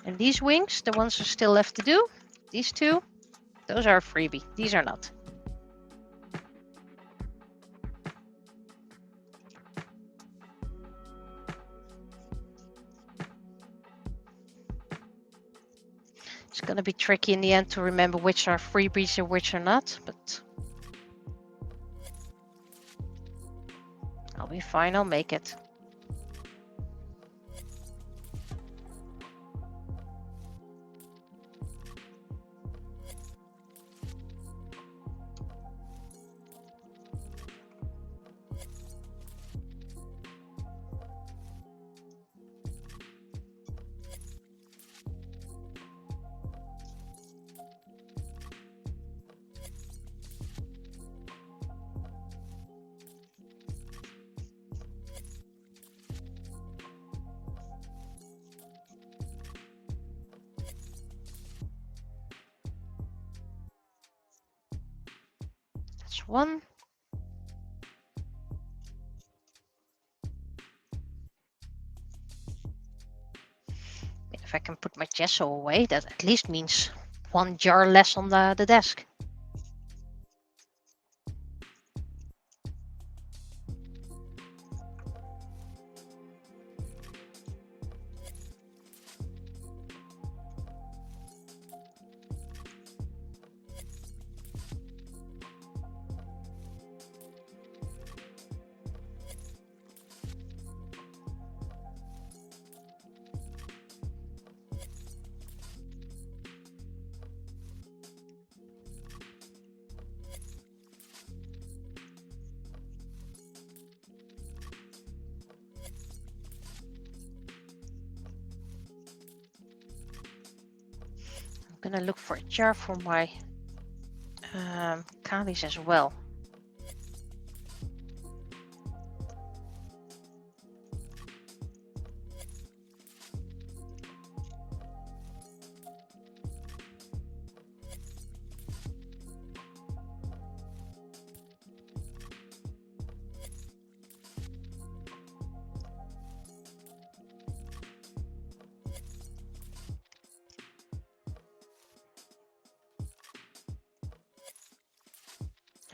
And these wings, the ones are still left to do, these two, those are a freebie. These are not. It's going to be tricky in the end to remember which are freebies and which are not, but I'll be fine. I'll make it. That's one. If I can put my gesso away, that at least means one jar less on the desk. I'm gonna look for a jar for my kalis as well.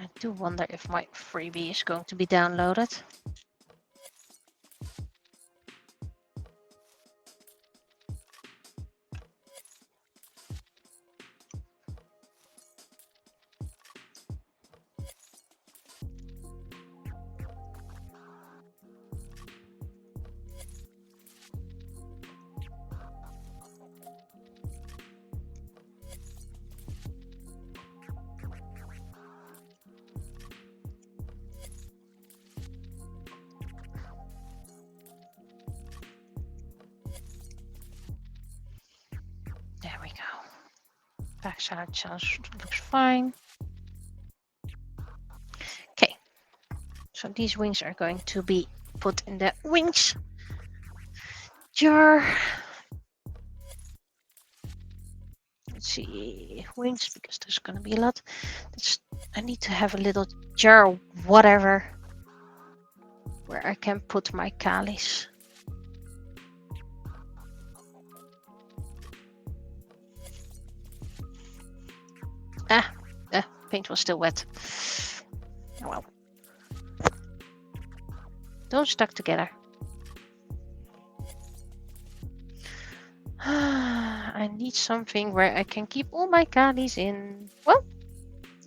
I do wonder if my freebie is going to be downloaded. Backside looks fine. Okay, so these wings are going to be put in the wings jar. Let's see, wings, because there's going to be a lot. I need to have a little jar or whatever where I can put my kalis. Paint was still wet. Oh well. Don't stuck together. I need something where I can keep all my kalis in. Well,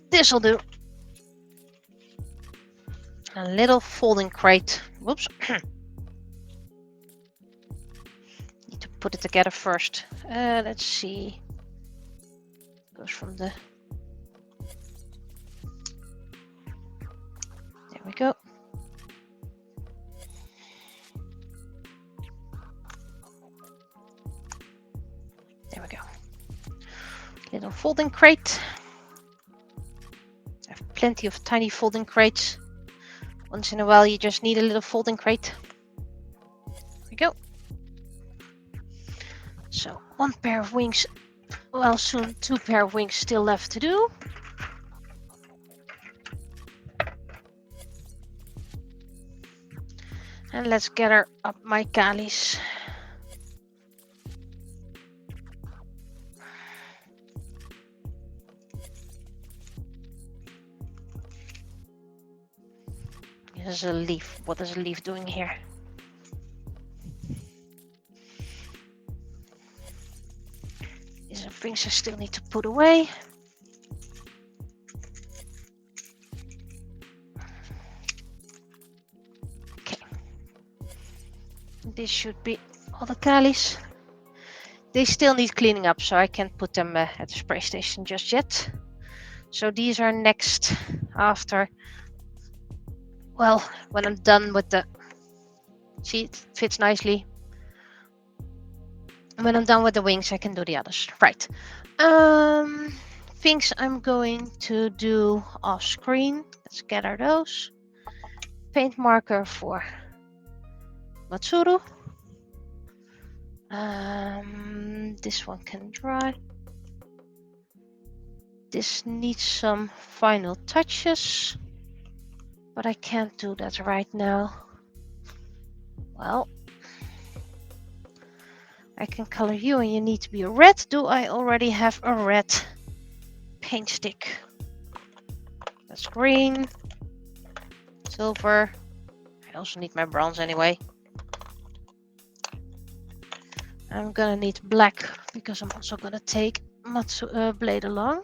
this'll do. A little folding crate. Whoops. Need to put it together first. Let's see. Goes from the. There we go. There we go. Little folding crate. I have plenty of tiny folding crates. Once in a while, you just need a little folding crate. There we go. So, one pair of wings. Well, soon 2 pair of wings still left to do. And let's gather up my kalis. This is a leaf. What is a leaf doing here? These are things I still need to put away. Okay. This should be all the kalis. They still need cleaning up, so I can't put them at the spray station just yet. So these are next after. Well, when I'm done with the. See, it fits nicely. When I'm done with the wings, I can do the others. Right. Things I'm going to do off screen. Let's gather those. Paint marker for Matsuru. This one can dry. This needs some final touches, but I can't do that right now. Well, I can color you and you need to be a red. Do I already have a red paint stick? That's green, silver. I also need my bronze anyway. I'm gonna need black because I'm also gonna take blade along.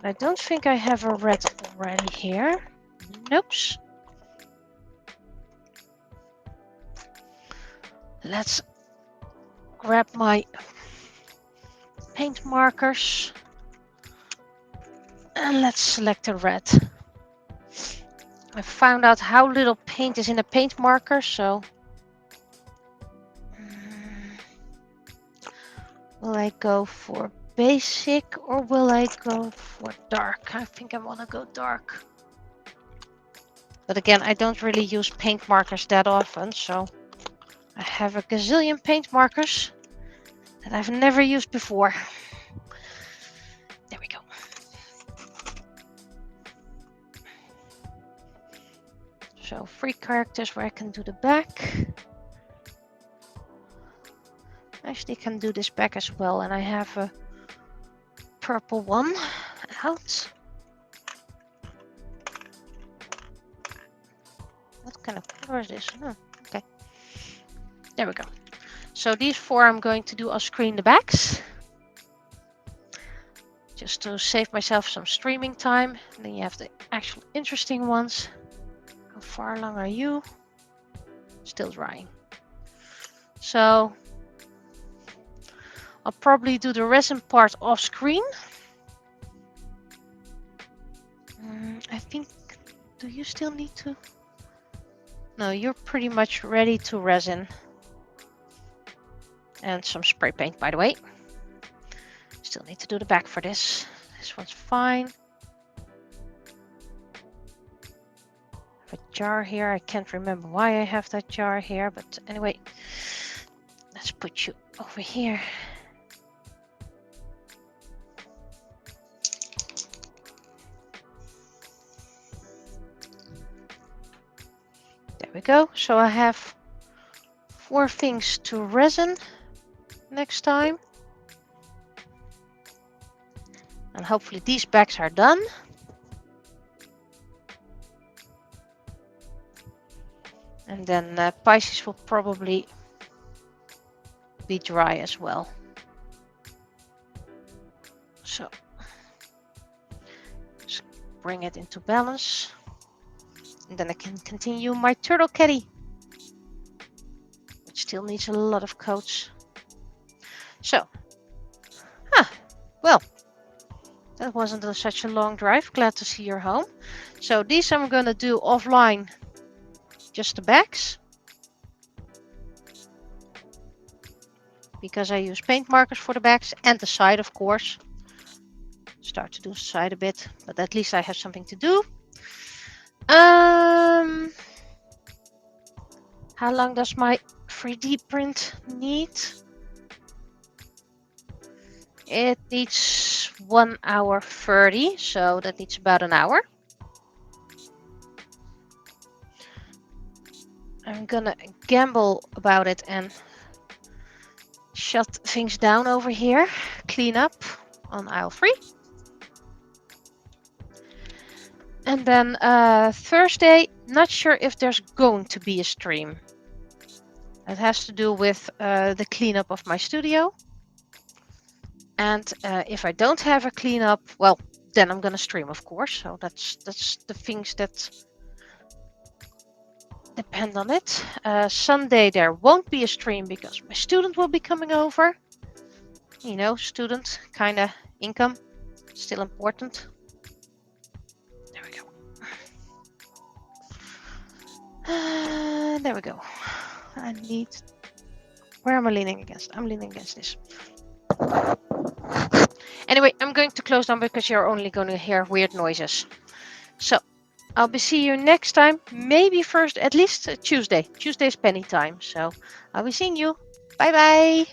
I don't think I have a red already here. Nope. Let's grab my paint markers and let's select a red. I found out how little paint is in a paint marker, so will I go for basic or will I go for dark? I think I want to go dark. But again, I don't really use paint markers that often, so I have a gazillion paint markers that I've never used before. There we go. So 3 characters where I can do the back. Actually, I can do this back as well, and I have a purple one out. What kind of color is this? Oh, okay. There we go. So these 4 I'm going to do. I'll screen the backs. Just to save myself some streaming time. And then you have the actual interesting ones. How far along are you? Still drying. So I'll probably do the resin part off screen. I think, do you still need to? No, you're pretty much ready to resin. And some spray paint, by the way. Still Still need to do the back for this. This one's fine. I have a jar here. I can't remember why I have that jar here, but anyway, let's put you over here. There we go. So I have 4 things to resin next time. And hopefully these bags are done. And then Pisces will probably be dry as well. So just bring it into balance. And then I can continue my turtle caddy, which still needs a lot of coats. So, well, that wasn't such a long drive. Glad to see you're home. So these I'm going to do offline, just the bags. Because I use paint markers for the bags and the side, of course. Start to do the side a bit, but at least I have something to do. How long does my 3D print need? It needs 1 hour 30, so that needs about an hour. I'm gonna gamble about it and shut things down over here. Clean up on aisle 3. And then Thursday, not sure if there's going to be a stream. It has to do with the cleanup of my studio. And if I don't have a cleanup, well, then I'm gonna stream, of course. So that's the things that depend on it. Sunday there won't be a stream because my student will be coming over. You know, student kind of income, still important. There we go. There we go. I need. Where am I leaning against? I'm leaning against this. Anyway, I'm going to close down because you're only going to hear weird noises. So I'll be seeing you next time. Maybe first, at least Tuesday. Tuesday is penny time. So I'll be seeing you. Bye bye.